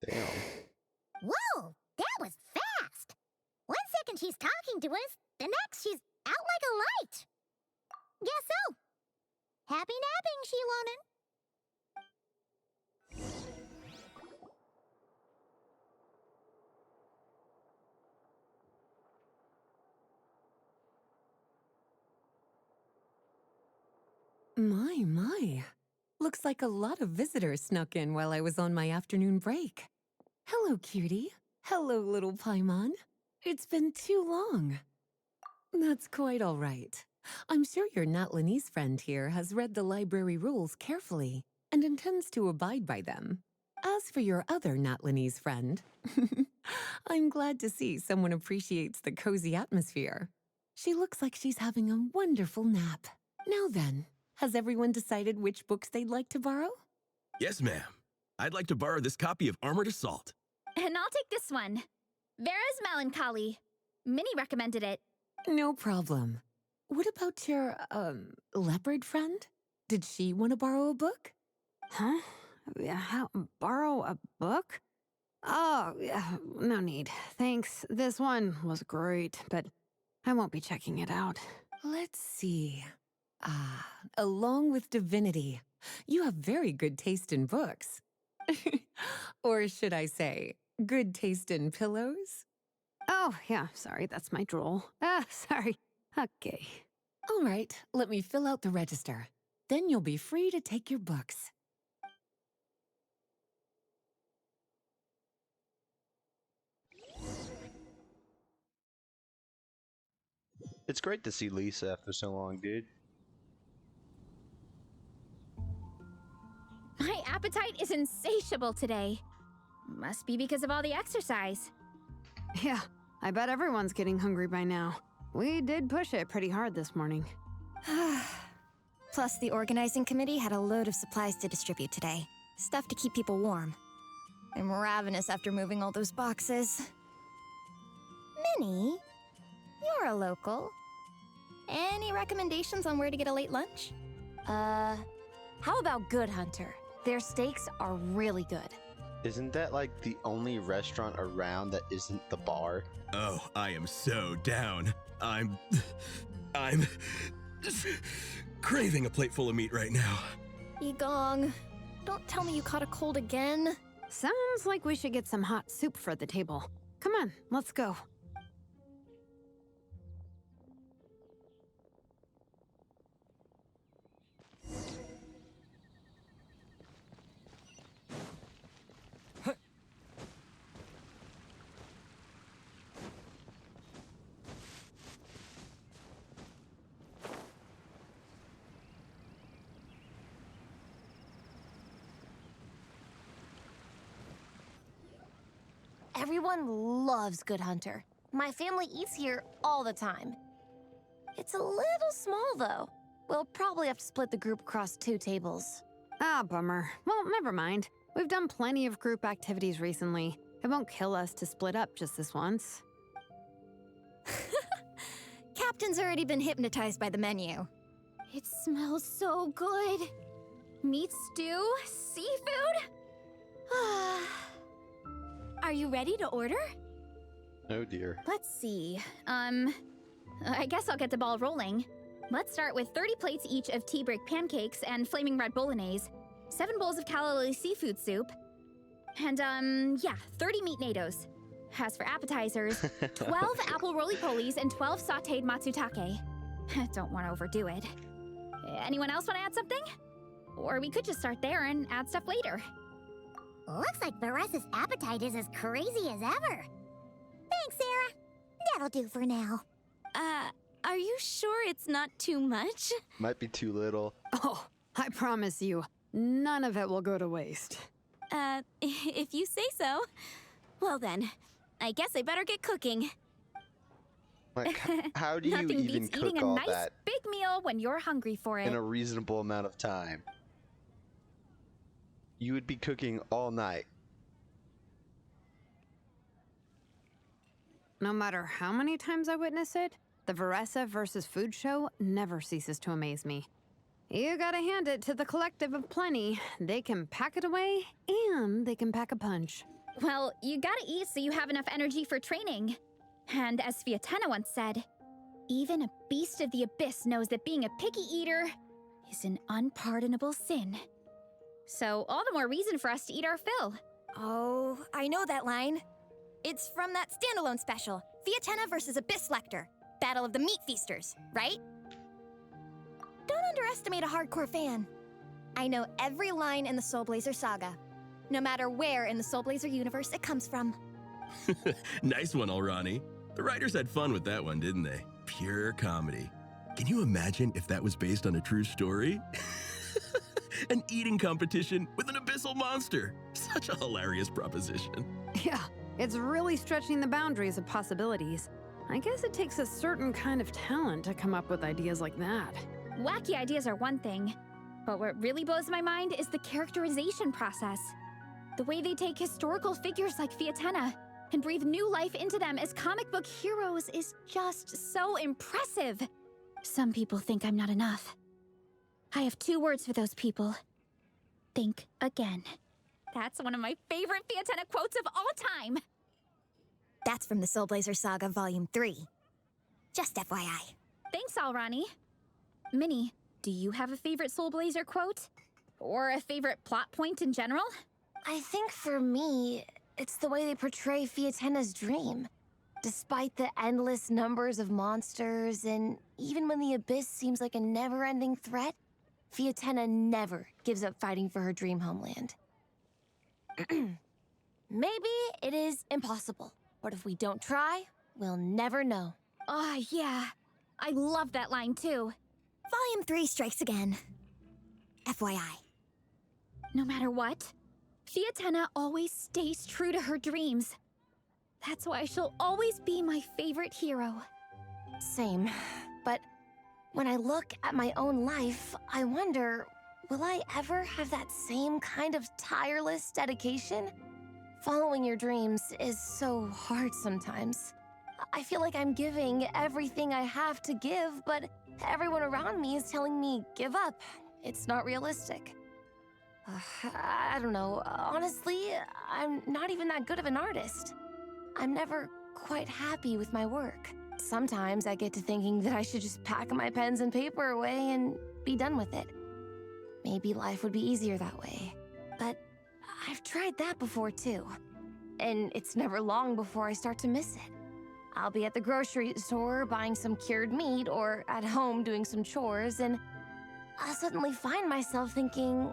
Damn. Whoa, that was fast. 1 second she's talking to us, the next she's out like a light. Guess so. Happy napping, Shilonen. My. Looks like a lot of visitors snuck in while I was on my afternoon break. Hello, cutie. Hello, little Paimon. It's been too long. That's quite all right. I'm sure your Natlanese friend here has read the library rules carefully and intends to abide by them. As for your other Natlanese friend, I'm glad to see someone appreciates the cozy atmosphere. She looks like she's having a wonderful nap. Now then, has everyone decided which books they'd like to borrow? Yes, ma'am. I'd like to borrow this copy of Armored Assault. And I'll take this one. Vera's Melancholy. Minnie recommended it. No problem. What about your, leopard friend? Did she want to borrow a book? Huh? How, borrow a book? Oh, yeah, no need. Thanks. This one was great, but I won't be checking it out. Let's see. Along with Divinity, you have very good taste in books. Or should I say, good taste in pillows? Oh, yeah, sorry, that's my drool. Sorry. Okay. All right, let me fill out the register. Then you'll be free to take your books. It's great to see Lisa after so long, dude. My appetite is insatiable today. Must be because of all the exercise. Yeah, I bet everyone's getting hungry by now. We did push it pretty hard this morning. Plus, the organizing committee had a load of supplies to distribute today. Stuff to keep people warm. I'm ravenous after moving all those boxes. Minnie, you're a local. Any recommendations on where to get a late lunch? How about Good Hunter? Their steaks are really good. Isn't that like the only restaurant around that isn't the bar? Oh, I am so down. I'm craving a plate full of meat right now. Yigong, don't tell me you caught a cold again. Sounds like we should get some hot soup for the table. Come on, let's go. Everyone loves Good Hunter. My family eats here all the time. It's a little small, though. We'll probably have to split the group across 2 tables. Ah, bummer. Well, never mind. We've done plenty of group activities recently. It won't kill us to split up just this once. Captain's already been hypnotized by the menu. It smells so good. Meat stew? Seafood? Are you ready to order? Oh dear. Let's see. I guess I'll get the ball rolling. Let's start with 30 plates each of tea break pancakes and flaming red bolognese, 7 bowls of calla lily seafood soup, and, 30 meat natos. As for appetizers, 12 apple roly-polies and 12 sauteed matsutake. Don't want to overdo it. Anyone else want to add something? Or we could just start there and add stuff later. Looks like Beresa's appetite is as crazy as ever. Thanks, Sarah. That'll do for now. Are you sure it's not too much? Might be too little. Oh, I promise you, none of it will go to waste. If you say so. Well then, I guess I better get cooking. Like, how do you Nothing even beats cook eating a all nice that big meal when you're hungry for it. in a reasonable amount of time? You would be cooking all night. No matter how many times I witness it, the Veresa versus Food show never ceases to amaze me. You gotta hand it to the collective of plenty. They can pack it away, and they can pack a punch. Well, you gotta eat so you have enough energy for training. And as Fiatena once said, even a beast of the abyss knows that being a picky eater is an unpardonable sin. So all the more reason for us to eat our fill. Oh, I know that line. It's from that standalone special, Fiatena versus Abyss Lecter, Battle of the Meat Feasters, right? Don't underestimate a hardcore fan. I know every line in the Soul Blazer saga, no matter where in the Soul Blazer universe it comes from. Nice one, Alrani. The writers had fun with that one, didn't they? Pure comedy. Can you imagine if that was based on a true story? An eating competition with an abyss missile monster. Such a hilarious proposition. Yeah, it's really stretching the boundaries of possibilities. I guess it takes a certain kind of talent to come up with ideas like that. Wacky ideas are one thing, but what really blows my mind is the characterization process. The way they take historical figures like Fiatenna and breathe new life into them as comic book heroes is just so impressive. Some people think I'm not enough. I have 2 words for those people. Think again. That's one of my favorite Fiatenna quotes of all time. That's from the Soul Blazer Saga Volume 3. Just FYI. Thanks, Alrani. Minnie, do you have a favorite Soul Blazer quote? Or a favorite plot point in general? I think for me, it's the way they portray Fiatenna's dream. Despite the endless numbers of monsters, and even when the Abyss seems like a never-ending threat, Fiatenna never gives up fighting for her dream homeland. Maybe it is impossible, but if we don't try, we'll never know. Oh, yeah. I love that line, too. Volume 3 strikes again. FYI. No matter what, Fiatenna always stays true to her dreams. That's why she'll always be my favorite hero. Same, but when I look at my own life, I wonder, will I ever have that same kind of tireless dedication? Following your dreams is so hard sometimes. I feel like I'm giving everything I have to give, but everyone around me is telling me, give up. It's not realistic. I don't know. Honestly, I'm not even that good of an artist. I'm never quite happy with my work. Sometimes I get to thinking that I should just pack my pens and paper away and be done with it. Maybe life would be easier that way. But I've tried that before too. And it's never long before I start to miss it. I'll be at the grocery store buying some cured meat or at home doing some chores, and I'll suddenly find myself thinking,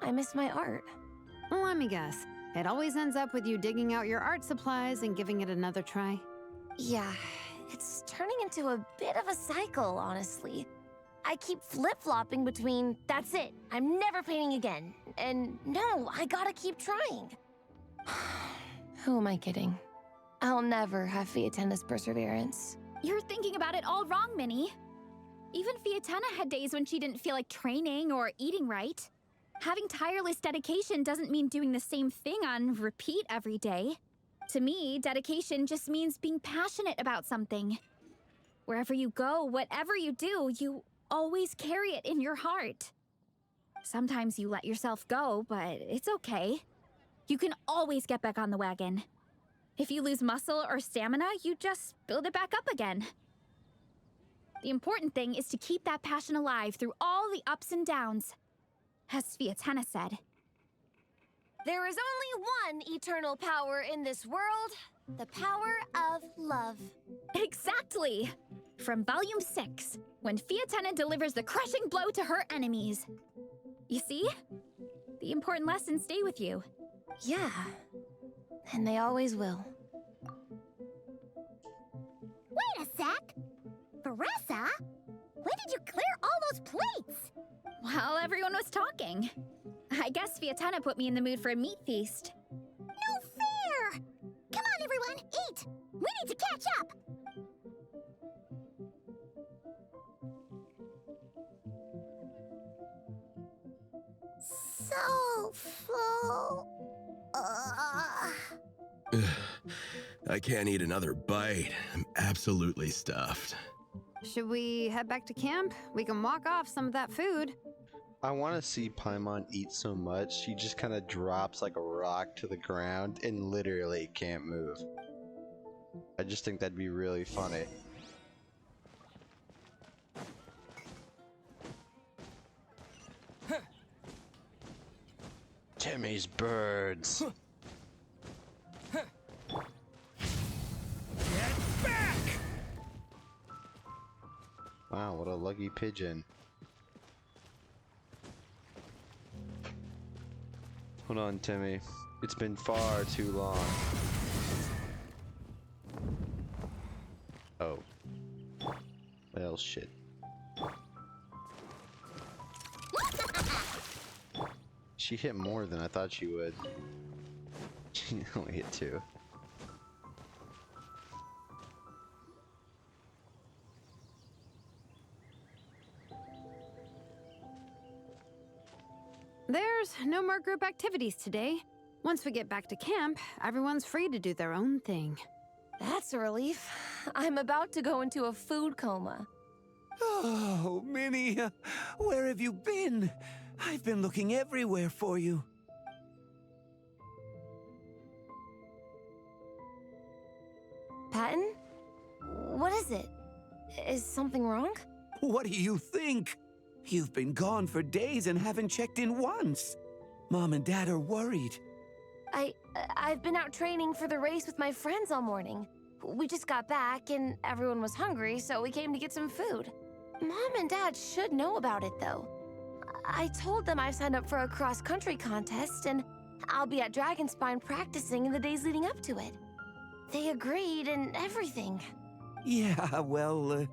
I miss my art. Well, let me guess. It always ends up with you digging out your art supplies and giving it another try. Yeah, it's turning into a bit of a cycle, honestly. I keep flip-flopping between, that's it, I'm never painting again, and no, I gotta keep trying. Who am I kidding? I'll never have Fiatenna's perseverance. You're thinking about it all wrong, Minnie. Even Fiatenna had days when she didn't feel like training or eating right. Having tireless dedication doesn't mean doing the same thing on repeat every day. To me, dedication just means being passionate about something. Wherever you go, whatever you do, you always carry it in your heart. Sometimes you let yourself go, but it's okay. You can always get back on the wagon. If you lose muscle or stamina, you just build it back up again. The important thing is to keep that passion alive through all the ups and downs. As Fiatenna said, there is only one eternal power in this world, the power of love. Exactly! From Volume 6, when Fiatenna delivers the crushing blow to her enemies. You see? The important lessons stay with you. Yeah, and they always will. Wait a sec! Veressa? When did you clear all those plates? While everyone was talking. I guess Fiatenna put me in the mood for a meat feast. No fair! Come on, everyone, eat! We need to catch up! So full. I can't eat another bite. I'm absolutely stuffed. Should we head back to camp? We can walk off some of that food. I want to see Paimon eat so much, she just kind of drops like a rock to the ground and literally can't move. I just think that'd be really funny. Timmy's birds. Get back! Wow, what a lucky pigeon. Hold on, Timmy. It's been far too long. Oh. Well, shit. She hit more than I thought she would. She only hit 2. There's no more group activities today. Once we get back to camp, everyone's free to do their own thing. That's a relief. I'm about to go into a food coma. Oh, Minnie, where have you been? I've been looking everywhere for you. Patton? What is it? Is something wrong? What do you think? You've been gone for days and haven't checked in once. Mom and Dad are worried. I've been out training for the race with my friends all morning. We just got back and everyone was hungry, so we came to get some food. Mom and Dad should know about it, though. I told them I signed up for a cross-country contest and I'll be at Dragonspine practicing in the days leading up to it. They agreed and everything. Yeah, well,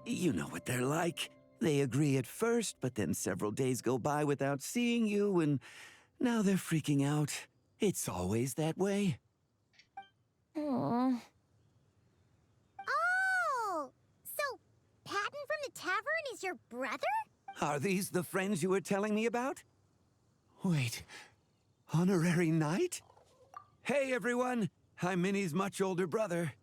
you know what they're like. They agree at first, but then several days go by without seeing you, and now they're freaking out. It's always that way. Aww. Oh! So, Patton from the tavern is your brother? Are these the friends you were telling me about? Wait, honorary knight? Hey, everyone! I'm Minnie's much older brother.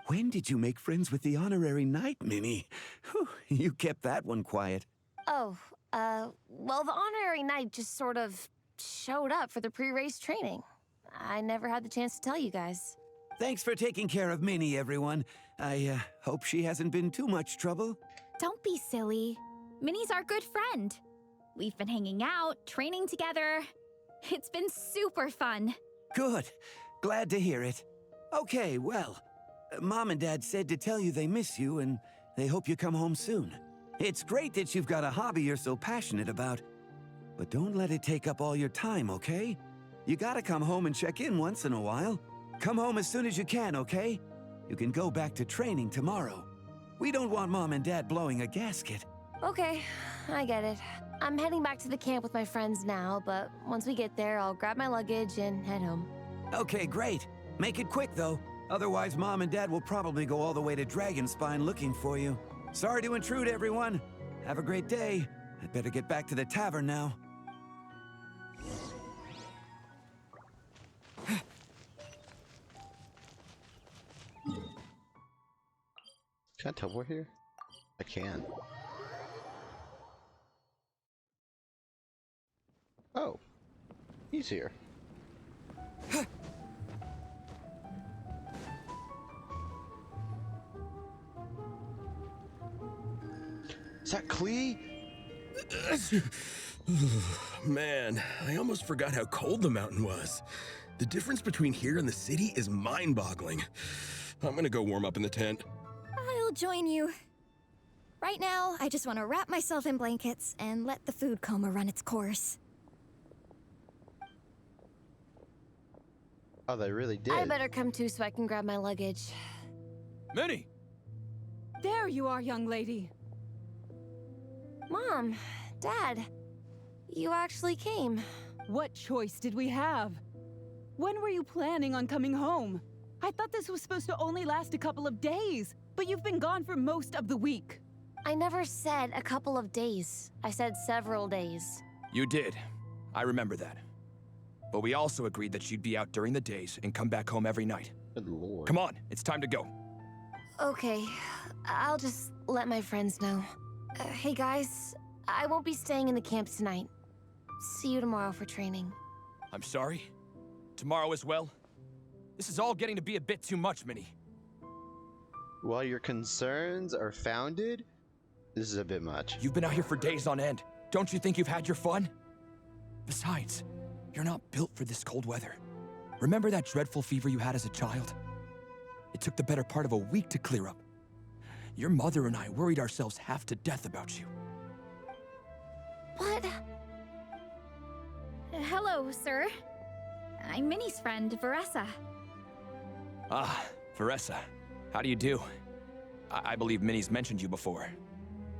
When did you make friends with the honorary knight, Minnie? Whew, you kept that one quiet. Oh, well, the honorary knight just sort of showed up for the pre-race training. I never had the chance to tell you guys. Thanks for taking care of Minnie, everyone. I hope she hasn't been too much trouble. Don't be silly. Minnie's our good friend. We've been hanging out, training together. It's been super fun. Good. Glad to hear it. Okay, well, Mom and Dad said to tell you they miss you and they hope you come home soon. It's great that you've got a hobby you're so passionate about, but don't let it take up all your time, okay? You gotta come home and check in once in a while. Come home as soon as you can, okay? You can go back to training tomorrow. We don't want Mom and Dad blowing a gasket. Okay, I get it. I'm heading back to the camp with my friends now, but once we get there, I'll grab my luggage and head home. Okay, great. Make it quick, though. Otherwise, Mom and Dad will probably go all the way to Dragonspine looking for you. Sorry to intrude, everyone. Have a great day. I'd better get back to the tavern now. Can I teleport here? I can. Oh. He's here. Is that Klee? Man, I almost forgot how cold the mountain was. The difference between here and the city is mind-boggling. I'm gonna go warm up in the tent. I'll join you. Right now, I just want to wrap myself in blankets and let the food coma run its course. Oh, they really did. I better come too so I can grab my luggage. Minnie! There you are, young lady. Mom, Dad, you actually came. What choice did we have? When were you planning on coming home? I thought this was supposed to only last a couple of days, but you've been gone for most of the week. I never said a couple of days. I said several days. You did. I remember that. But we also agreed that you'd be out during the days and come back home every night. Good lord. Come on, it's time to go. Okay, I'll just let my friends know. Hey guys, I won't be staying in the camp tonight. See you tomorrow for training. I'm sorry. Tomorrow as well. This is all getting to be a bit too much, Minnie. While your concerns are founded, this is a bit much. You've been out here for days on end. Don't you think you've had your fun? Besides, you're not built for this cold weather. Remember that dreadful fever you had as a child? It took the better part of a week to clear up. Your mother and I worried ourselves half to death about you. What? Hello, sir. I'm Minnie's friend, Veressa. Ah, Veressa. How do you do? I believe Minnie's mentioned you before.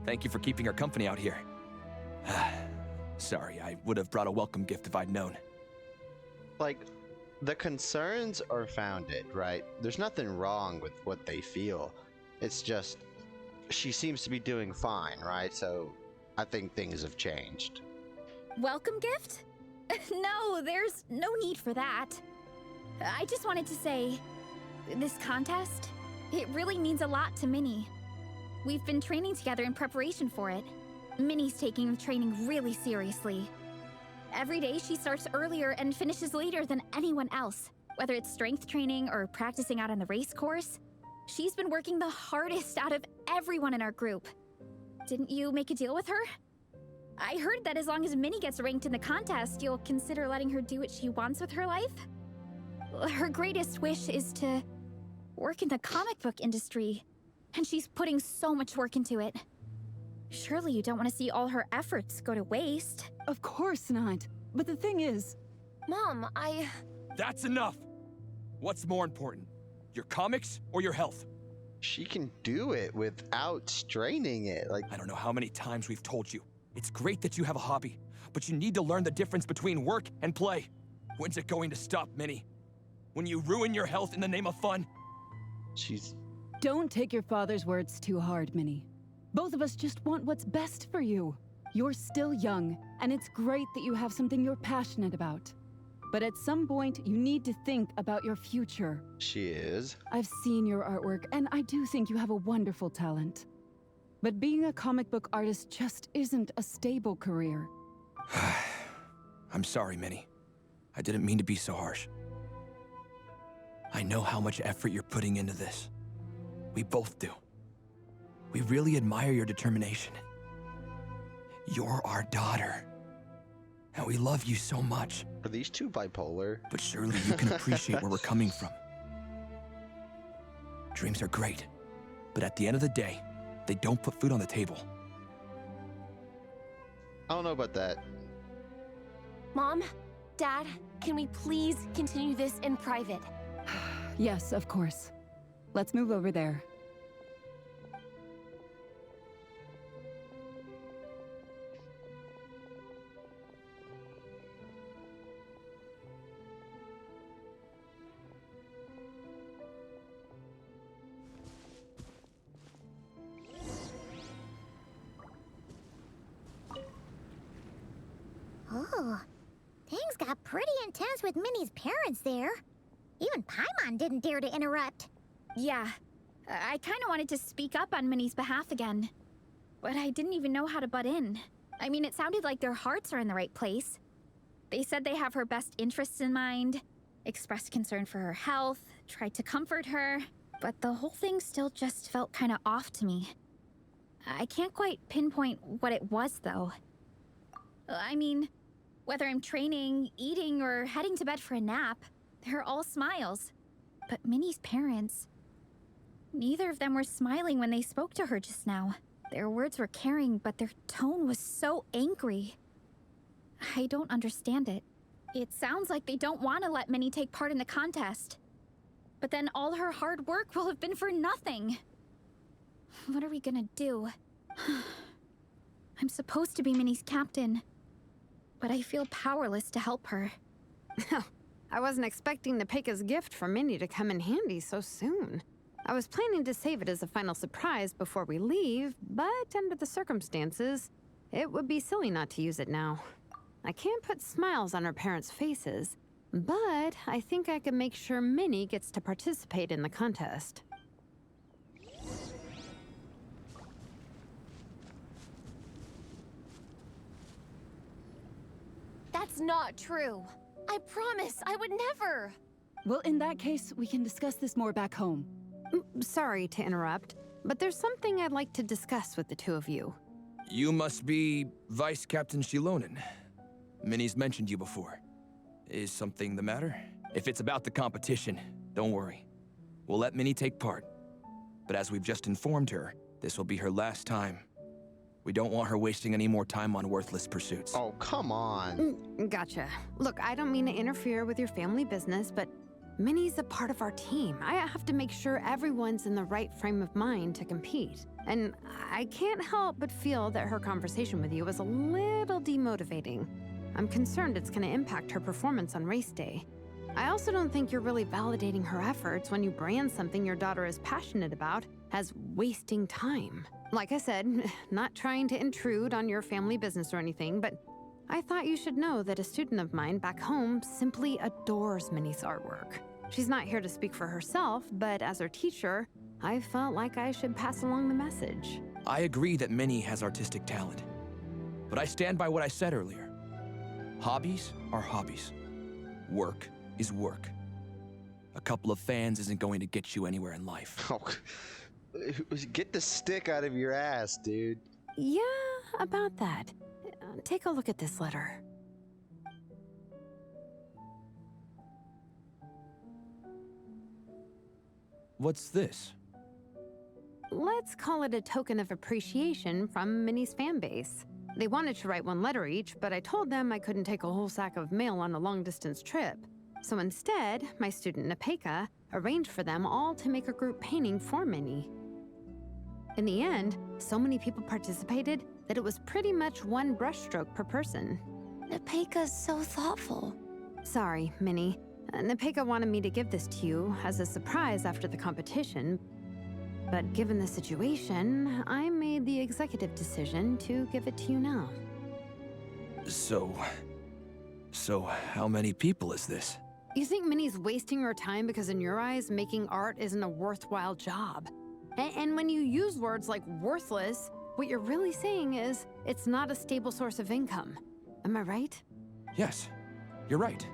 Thank you for keeping her company out here. Sorry, I would have brought a welcome gift if I'd known. Like, the concerns are founded, right? There's nothing wrong with what they feel. It's just, she seems to be doing fine, right? So, I think things have changed. Welcome gift? No, there's no need for that. I just wanted to say, this contest, it really means a lot to Minnie. We've been training together in preparation for it. Minnie's taking the training really seriously. Every day she starts earlier and finishes later than anyone else. Whether it's strength training or practicing out on the race course, she's been working the hardest out of everyone in our group. Didn't you make a deal with her? I heard that as long as Minnie gets ranked in the contest, you'll consider letting her do what she wants with her life? Her greatest wish is to work in the comic book industry, and she's putting so much work into it. Surely you don't want to see all her efforts go to waste. Of course not. But the thing is... Mom, That's enough! What's more important? Your comics or your health? She can do it without straining it. Like, I don't know how many times we've told you. It's great that you have a hobby, but you need to learn the difference between work and play. When's it going to stop, Minnie? When you ruin your health in the name of fun? Don't take your father's words too hard, Minnie. Both of us just want what's best for you. You're still young, and it's great that you have something you're passionate about. But at some point, you need to think about your future. She is. I've seen your artwork, and I do think you have a wonderful talent. But being a comic book artist just isn't a stable career. I'm sorry, Minnie. I didn't mean to be so harsh. I know how much effort you're putting into this. We both do. We really admire your determination. You're our daughter. And we love you so much. Are these two bipolar? But surely you can appreciate where we're coming from. Dreams are great, but at the end of the day, they don't put food on the table. I don't know about that. Mom, Dad, can we please continue this in private? Yes, of course. Let's move over there. Oh, things got pretty intense with Minnie's parents there. Even Paimon didn't dare to interrupt. Yeah, I kind of wanted to speak up on Minnie's behalf again. But I didn't even know how to butt in. I mean, it sounded like their hearts are in the right place. They said they have her best interests in mind, expressed concern for her health, tried to comfort her, but the whole thing still just felt kind of off to me. I can't quite pinpoint what it was, though. I mean, whether I'm training, eating, or heading to bed for a nap, they're all smiles. But Minnie's parents... neither of them were smiling when they spoke to her just now. Their words were caring, but their tone was so angry. I don't understand it. It sounds like they don't want to let Minnie take part in the contest. But then all her hard work will have been for nothing. What are we gonna do? I'm supposed to be Minnie's captain, but I feel powerless to help her. I wasn't expecting the Peka's gift for Minnie to come in handy so soon. I was planning to save it as a final surprise before we leave, but under the circumstances, it would be silly not to use it now. I can't put smiles on her parents' faces, but I think I can make sure Minnie gets to participate in the contest. That's not true. I promise, I would never. Well, in that case, we can discuss this more back home. Sorry to interrupt, but there's something I'd like to discuss with the two of you. You must be Vice Captain Shilonen. Minnie's mentioned you before. Is something the matter? If it's about the competition, don't worry. We'll let Minnie take part. But as we've just informed her, this will be her last time. We don't want her wasting any more time on worthless pursuits. Oh, come on. Gotcha. Look, I don't mean to interfere with your family business, but Minnie's a part of our team. I have to make sure everyone's in the right frame of mind to compete. And I can't help but feel that her conversation with you was a little demotivating. I'm concerned it's going to impact her performance on race day. I also don't think you're really validating her efforts when you brand something your daughter is passionate about as wasting time. Like I said, not trying to intrude on your family business or anything, but I thought you should know that a student of mine back home simply adores Minnie's artwork. She's not here to speak for herself, but as her teacher, I felt like I should pass along the message. I agree that Minnie has artistic talent, but I stand by what I said earlier. Hobbies are hobbies. Work is work. A couple of fans isn't going to get you anywhere in life. Oh, get the stick out of your ass, dude. Yeah, about that. Take a look at this letter. What's this? Let's call it a token of appreciation from Minnie's fan base. They wanted to write one letter each, but I told them I couldn't take a whole sack of mail on a long-distance trip. So instead, my student Napeka arranged for them all to make a group painting for Minnie. In the end, so many people participated that it was pretty much one brushstroke per person. Napeka's so thoughtful. Sorry, Minnie. Napeka wanted me to give this to you as a surprise after the competition, but given the situation, I made the executive decision to give it to you now. So how many people is this? You think Minnie's wasting her time because in your eyes, making art isn't a worthwhile job? And when you use words like worthless, what you're really saying is it's not a stable source of income. Am I right? Yes, you're right.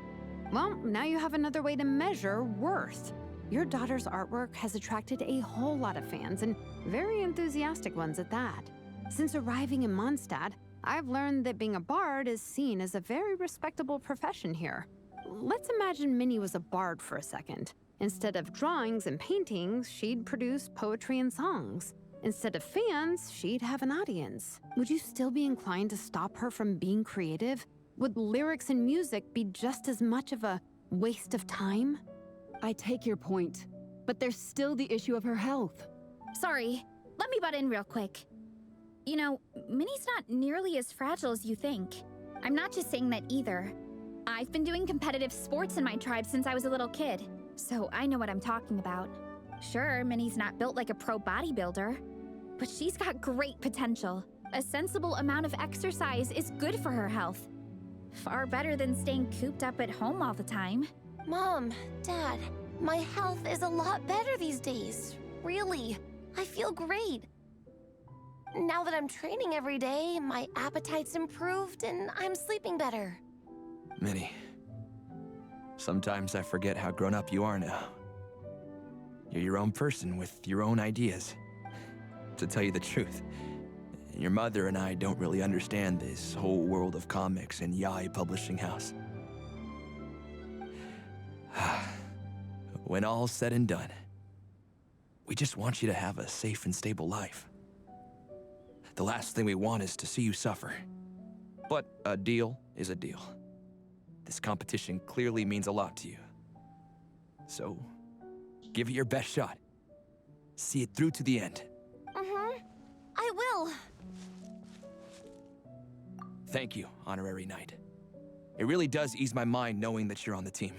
Well, now you have another way to measure worth. Your daughter's artwork has attracted a whole lot of fans, and very enthusiastic ones at that. Since arriving in Mondstadt, I've learned that being a bard is seen as a very respectable profession here. Let's imagine Minnie was a bard for a second. Instead of drawings and paintings, she'd produce poetry and songs. Instead of fans, she'd have an audience. Would you still be inclined to stop her from being creative? Would lyrics and music be just as much of a waste of time? I take your point, but there's still the issue of her health. Sorry, let me butt in real quick. You know, Minnie's not nearly as fragile as you think. I'm not just saying that either. I've been doing competitive sports in my tribe since I was a little kid, so I know what I'm talking about. Sure, Minnie's not built like a pro bodybuilder, but she's got great potential. A sensible amount of exercise is good for her health. Far better than staying cooped up at home all the time. Mom, Dad, my health is a lot better these days. Really, I feel great. Now that I'm training every day, my appetite's improved and I'm sleeping better. Minnie, sometimes I forget how grown up you are now. You're your own person with your own ideas. To tell you the truth, your mother and I don't really understand this whole world of comics and Yai Publishing House. When all's said and done, we just want you to have a safe and stable life. The last thing we want is to see you suffer. But a deal is a deal. This competition clearly means a lot to you. So, give it your best shot. See it through to the end. I will. Thank you, Honorary Knight. It really does ease my mind knowing that you're on the team.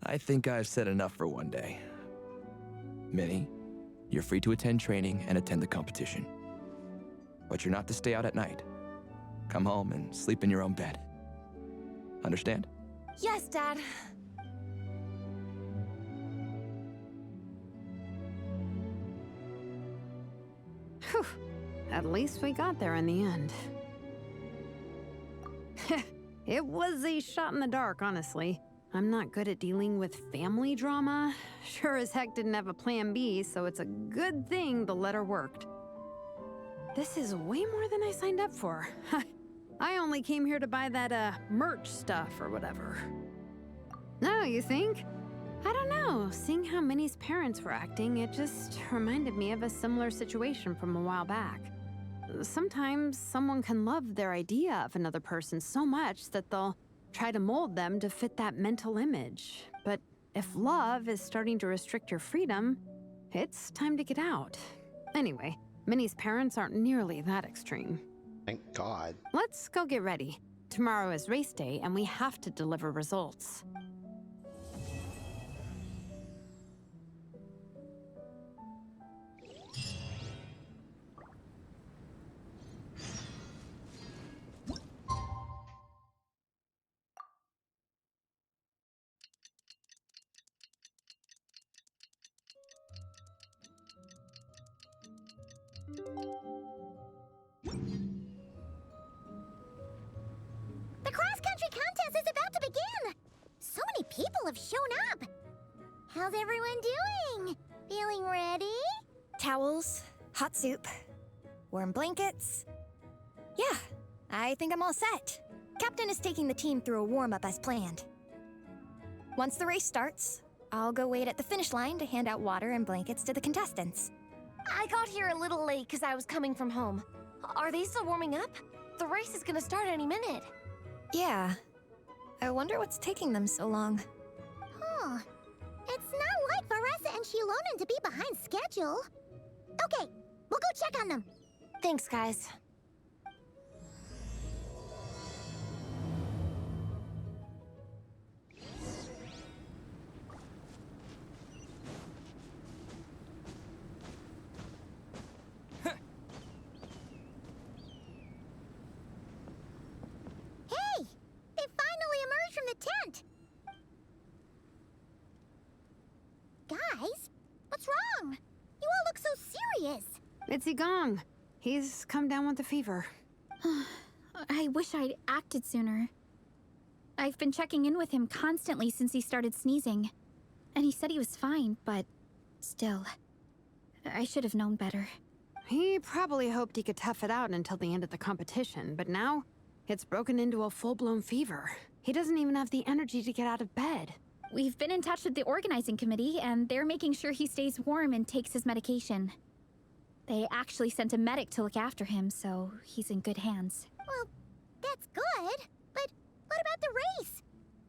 I think I've said enough for one day. Minnie, you're free to attend training and attend the competition. But you're not to stay out at night. Come home and sleep in your own bed. Understand? Yes, Dad. Whew. At least we got there in the end. It was a shot in the dark, honestly. I'm not good at dealing with family drama. Sure as heck didn't have a plan B, so it's a good thing the letter worked. This is way more than I signed up for. I only came here to buy that, merch stuff or whatever. No, you think? I don't know. Seeing how Minnie's parents were acting, it just reminded me of a similar situation from a while back. Sometimes someone can love their idea of another person so much that they'll try to mold them to fit that mental image. But if love is starting to restrict your freedom, It's time to get out. Anyway, Minnie's parents aren't nearly that extreme. Thank God. Let's go get ready. Tomorrow is race day, and we have to deliver results. The cross-country contest is about to begin! So many people have shown up! How's everyone doing? Feeling ready? Towels, hot soup, warm blankets. Yeah, I think I'm all set. Captain is taking the team through a warm-up as planned. Once the race starts, I'll go wait at the finish line to hand out water and blankets to the contestants. I got here a little late because I was coming from home. Are they still warming up? The race is gonna start any minute. Yeah. I wonder what's taking them so long. Huh. It's not like Varessa and Shilonan to be behind schedule. Okay, we'll go check on them. Thanks, guys. Hey! They finally emerged from the tent! Guys, what's wrong? You all look so serious. It's Igong. He's come down with a fever. I wish I'd acted sooner. I've been checking in with him constantly since he started sneezing. And he said he was fine, but still, I should have known better. He probably hoped he could tough it out until the end of the competition, but now it's broken into a full-blown fever. He doesn't even have the energy to get out of bed. We've been in touch with the organizing committee, and they're making sure he stays warm and takes his medication. They actually sent a medic to look after him, so he's in good hands. Well, that's good. But what about the race?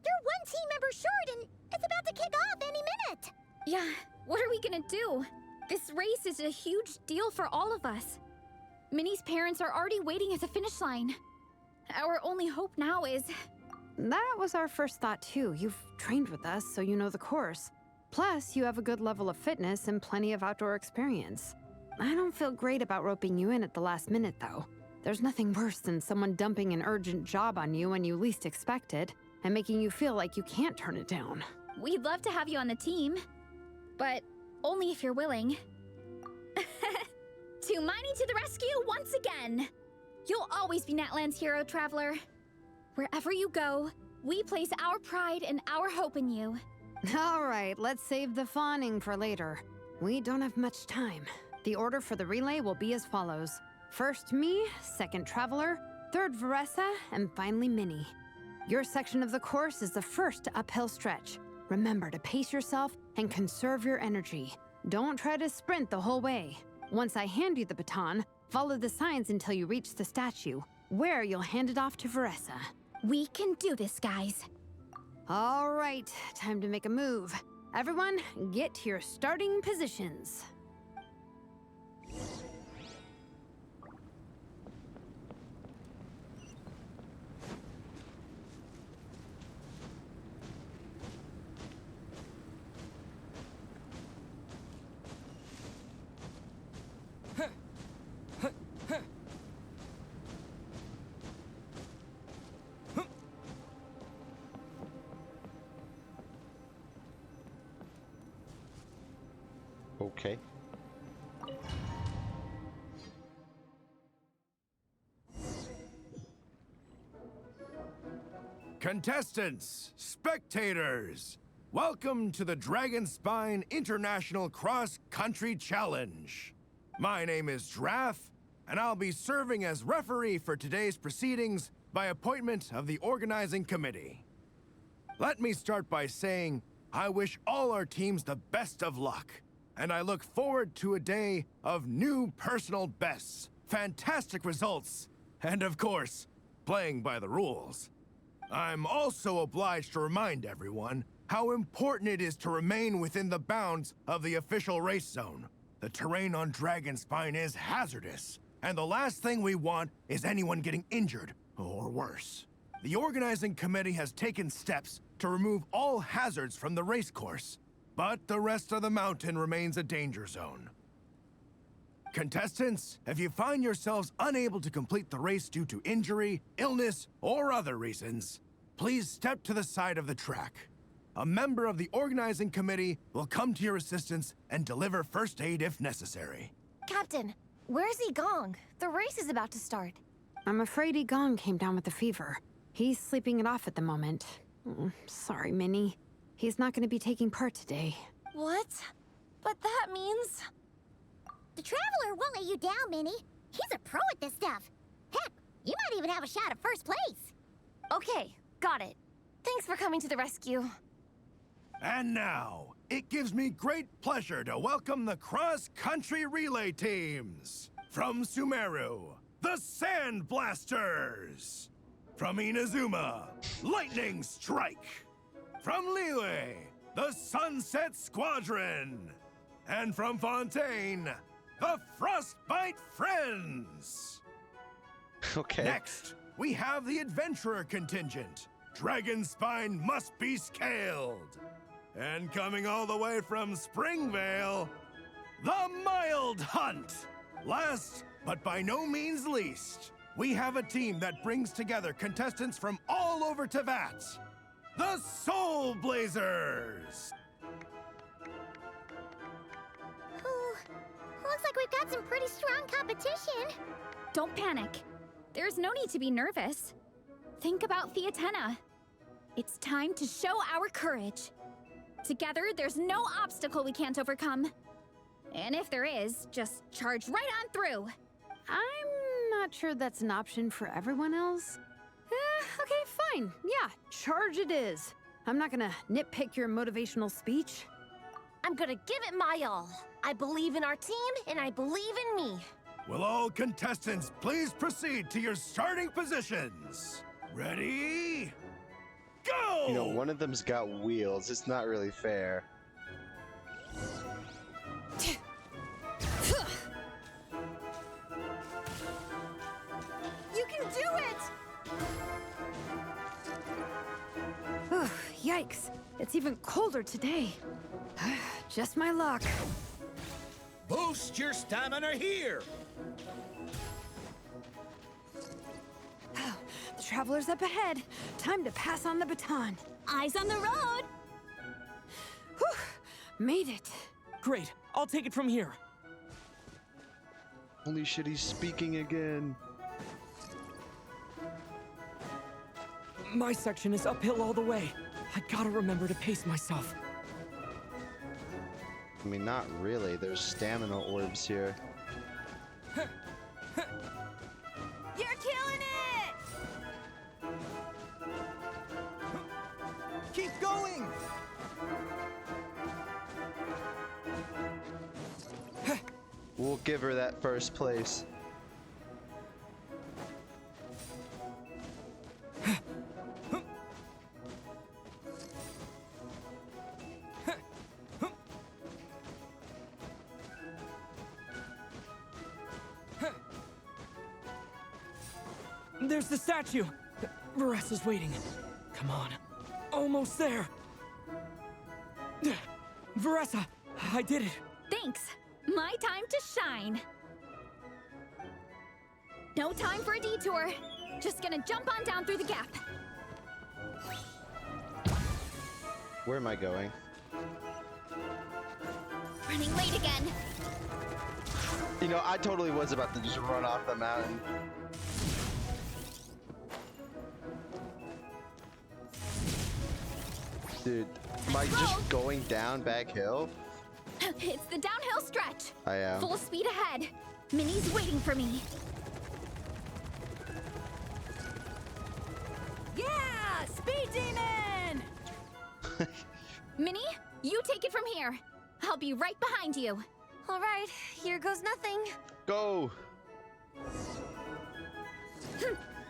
You're one team member short, and it's about to kick off any minute. Yeah, what are we gonna do? This race is a huge deal for all of us. Minnie's parents are already waiting at the finish line. Our only hope now is... That was our first thought, too. You've trained with us, so you know the course. Plus, you have a good level of fitness and plenty of outdoor experience. I don't feel great about roping you in at the last minute, though. There's nothing worse than someone dumping an urgent job on you when you least expect it, and making you feel like you can't turn it down. We'd love to have you on the team, but only if you're willing. Tumani to the rescue once again! You'll always be Natlan's hero, Traveler. Wherever you go, we place our pride and our hope in you. All right, let's save the fawning for later. We don't have much time. The order for the relay will be as follows. First me, second Traveler, third Varessa, and finally Minnie. Your section of the course is the first uphill stretch. Remember to pace yourself and conserve your energy. Don't try to sprint the whole way. Once I hand you the baton, follow the signs until you reach the statue, where you'll hand it off to Varessa. We can do this, guys. All right, time to make a move. Everyone, get to your starting positions. Okay. Contestants, spectators, welcome to the Dragonspine International Cross Country Challenge. My name is Draff, and I'll be serving as referee for today's proceedings by appointment of the organizing committee. Let me start by saying I wish all our teams the best of luck, and I look forward to a day of new personal bests, fantastic results, and of course, playing by the rules. I'm also obliged to remind everyone how important it is to remain within the bounds of the official race zone. The terrain on Dragonspine is hazardous, and the last thing we want is anyone getting injured, or worse. The organizing committee has taken steps to remove all hazards from the race course, but the rest of the mountain remains a danger zone. Contestants, if you find yourselves unable to complete the race due to injury, illness, or other reasons, please step to the side of the track. A member of the organizing committee will come to your assistance and deliver first aid if necessary. Captain, where's Igong? The race is about to start. I'm afraid Igong came down with a fever. He's sleeping it off at the moment. Sorry, Minnie. He's not going to be taking part today. What? But that means... The Traveler won't let you down, Minnie. He's a pro at this stuff. Heck, you might even have a shot at first place. Okay, got it. Thanks for coming to the rescue. And now, it gives me great pleasure to welcome the cross-country relay teams. From Sumeru, the Sand Blasters. From Inazuma, Lightning Strike. From Liyue, the Sunset Squadron. And from Fontaine, the Frostbite Friends. Okay. Next, we have the Adventurer contingent. Dragonspine must be scaled. And coming all the way from Springvale, the Mild Hunt. Last, but by no means least, we have a team that brings together contestants from all over Teyvat. The Soul Blazers. Looks like we've got some pretty strong competition. Don't panic. There's no need to be nervous. Think about Theatena. It's time to show our courage. Together, there's no obstacle we can't overcome. And if there is, just charge right on through. I'm not sure that's an option for everyone else. Okay, fine. Yeah, charge it is. I'm not gonna nitpick your motivational speech. I'm gonna give it my all. I believe in our team, and I believe in me. Will all contestants please proceed to your starting positions? Ready? Go! You know, one of them's got wheels. It's not really fair. You can do it! Yikes. It's even colder today. Just my luck. Boost your stamina here! The Traveler's up ahead. Time to pass on the baton. Eyes on the road! Whew. Made it. Great. I'll take it from here. Holy shit, he's speaking again. My section is uphill all the way. I gotta remember to pace myself. I mean, not really. There's stamina orbs here. You're killing it! Keep going! We'll give her that first place. There's the statue! Varesa's waiting. Come on. Almost there. Varesa, I did it. Thanks. My time to shine. No time for a detour. Just gonna jump on down through the gap. Where am I going? Running late again. You know, I totally was about to just run off the mountain. Dude, am I just going down back hill? It's the downhill stretch. I am. Full speed ahead. Minnie's waiting for me. Yeah! Speed demon! Minnie, you take it from here. I'll be right behind you. All right, here goes nothing. Go!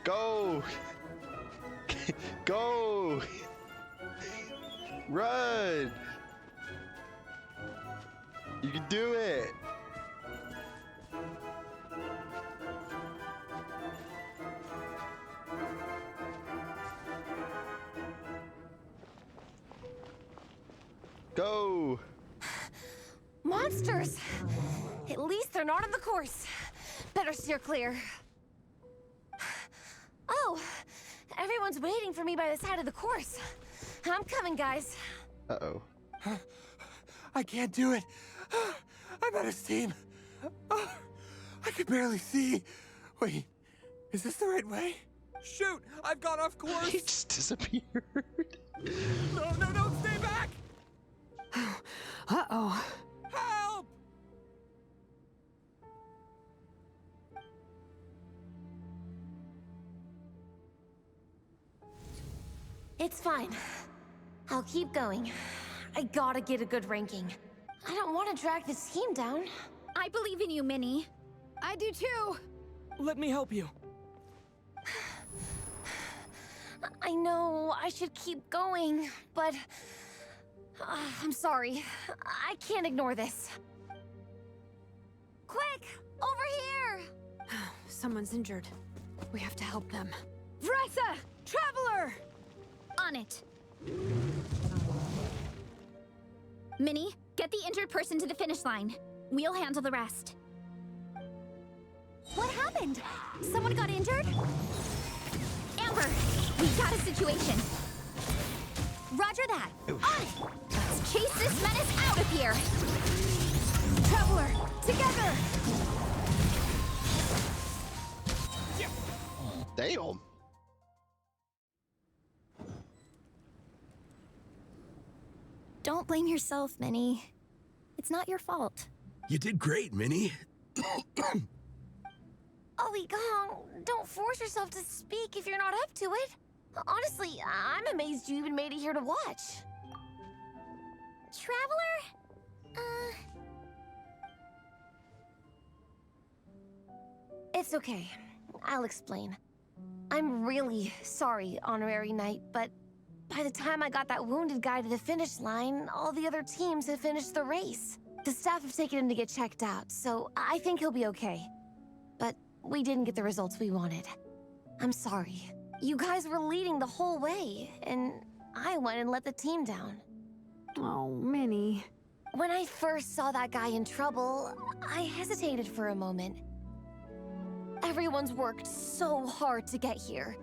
Go! Go! Run! You can do it! Go! Monsters! At least they're not on the course. Better steer clear. Oh, everyone's waiting for me by the side of the course. I'm coming, guys. Uh-oh. I can't do it. I'm out of steam. I can barely see. Wait, is this the right way? Shoot! I've gone off course! He just disappeared. No, stay back! Uh-oh. Help! It's fine. I'll keep going. I gotta get a good ranking. I don't want to drag this team down. I believe in you, Minnie. I do too. Let me help you. I know I should keep going, but I'm sorry. I can't ignore this. Quick, over here! Someone's injured. We have to help them. Vressa! Traveler! On it. Minnie, get the injured person to the finish line. We'll handle the rest. What happened? Someone got injured? Amber, we got a situation. Roger that. On it! Let's chase this menace out of here! Traveler, together! Damn. Don't blame yourself, Minnie. It's not your fault. You did great, Minnie. Ollie Gong, don't force yourself to speak if you're not up to it. Honestly, I'm amazed you even made it here to watch. Traveler? It's okay. I'll explain. I'm really sorry, Honorary Knight, but by the time I got that wounded guy to the finish line, all the other teams had finished the race. The staff have taken him to get checked out, so I think he'll be okay. But we didn't get the results we wanted. I'm sorry. You guys were leading the whole way, and I went and let the team down. Oh, Minnie. When I first saw that guy in trouble, I hesitated for a moment. Everyone's worked so hard to get here.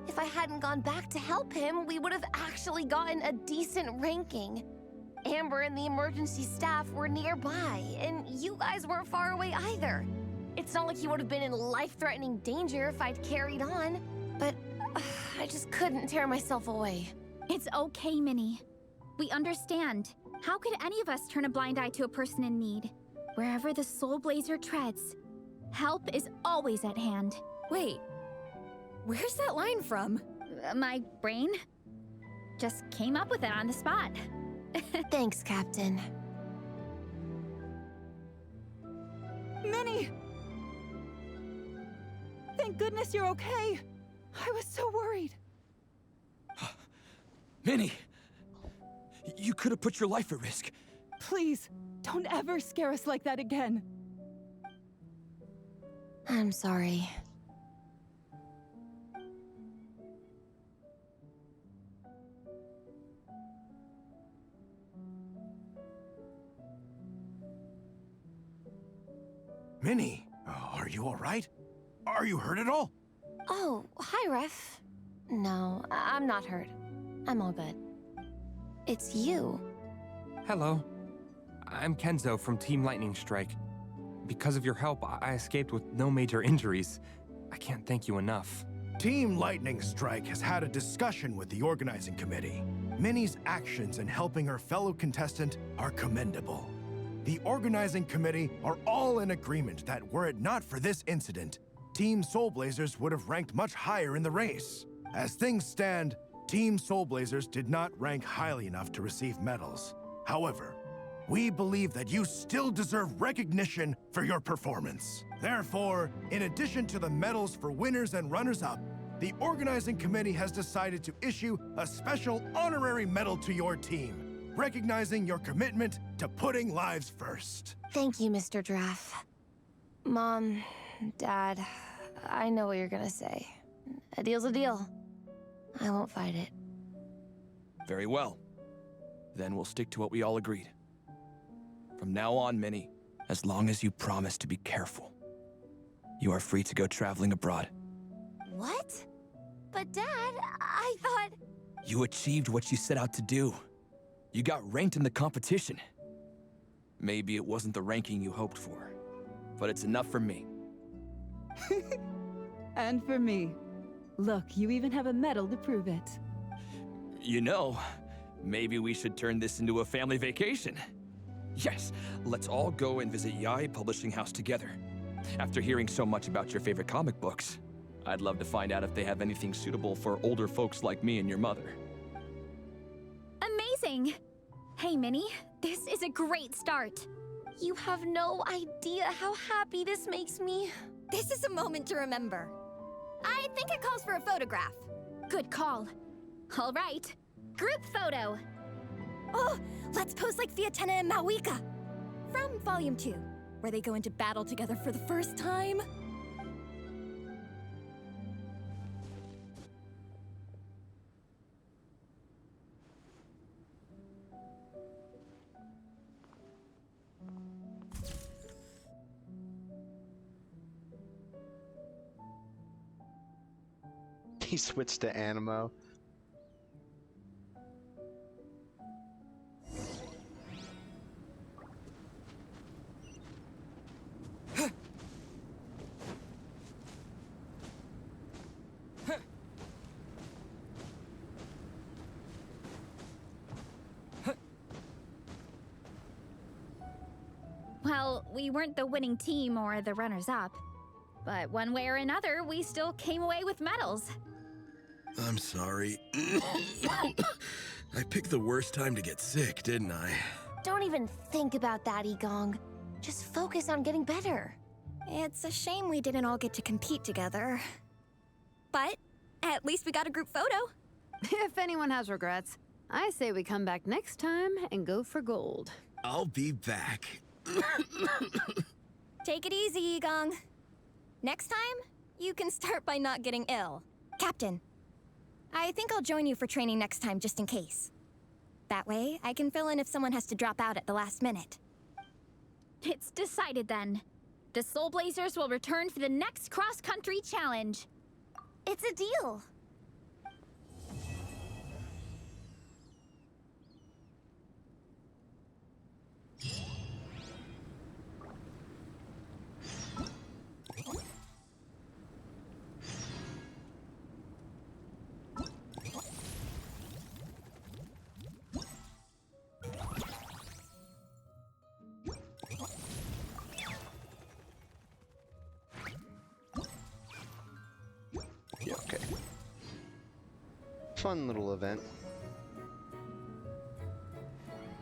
If I hadn't gone back to help him, we would have actually gotten a decent ranking. Amber and the emergency staff were nearby, and you guys weren't far away either. It's not like you would have been in life-threatening danger if I'd carried on, but I just couldn't tear myself away. It's okay, Minnie. We understand. How could any of us turn a blind eye to a person in need? Wherever the Soul Blazer treads, help is always at hand. Wait, where's that line from? My brain just came up with it on the spot. Thanks, Captain. Minnie! Thank goodness you're okay. I was so worried. Minnie! You could have put your life at risk. Please, don't ever scare us like that again. I'm sorry. Minnie, are you all right? Are you hurt at all? Oh, hi, Ref. No, I'm not hurt. I'm all good. It's you. Hello. I'm Kenzo from Team Lightning Strike. Because of your help, I escaped with no major injuries. I can't thank you enough. Team Lightning Strike has had a discussion with the organizing committee. Minnie's actions in helping her fellow contestant are commendable. The organizing committee are all in agreement that were it not for this incident, Team Soul Blazers would have ranked much higher in the race. As things stand, Team Soul Blazers did not rank highly enough to receive medals. However, we believe that you still deserve recognition for your performance. Therefore, in addition to the medals for winners and runners-up, the organizing committee has decided to issue a special honorary medal to your team, recognizing your commitment to putting lives first. Thank you, Mr. Draff. Mom, Dad, I know what you're gonna say. A deal's a deal. I won't fight it. Very well. Then we'll stick to what we all agreed. From now on, Minnie, as long as you promise to be careful, you are free to go traveling abroad. What? But Dad, I thought... You achieved what you set out to do. You got ranked in the competition. Maybe it wasn't the ranking you hoped for, but it's enough for me. And for me. Look, you even have a medal to prove it. You know, maybe we should turn this into a family vacation. Yes, let's all go and visit Yai Publishing House together. After hearing so much about your favorite comic books, I'd love to find out if they have anything suitable for older folks like me and your mother. Amazing! Hey, Minnie, this is a great start. You have no idea how happy this makes me. This is a moment to remember. I think it calls for a photograph. Good call. All right, group photo. Oh, let's pose like Fiatenna and Mawika. From Volume 2, where they go into battle together for the first time. He switched to Animo. Well, we weren't the winning team or the runners-up. But one way or another, we still came away with medals. I'm sorry. I picked the worst time to get sick, didn't I? Don't even think about that, Igong. Just focus on getting better. It's a shame we didn't all get to compete together. But at least we got a group photo. If anyone has regrets, I say we come back next time and go for gold. I'll be back. Take it easy, Igong. Next time, you can start by not getting ill. Captain, I think I'll join you for training next time just in case. That way, I can fill in if someone has to drop out at the last minute. It's decided then. The Soul Blazers will return for the next cross-country challenge. It's a deal. Yeah, okay. Fun little event.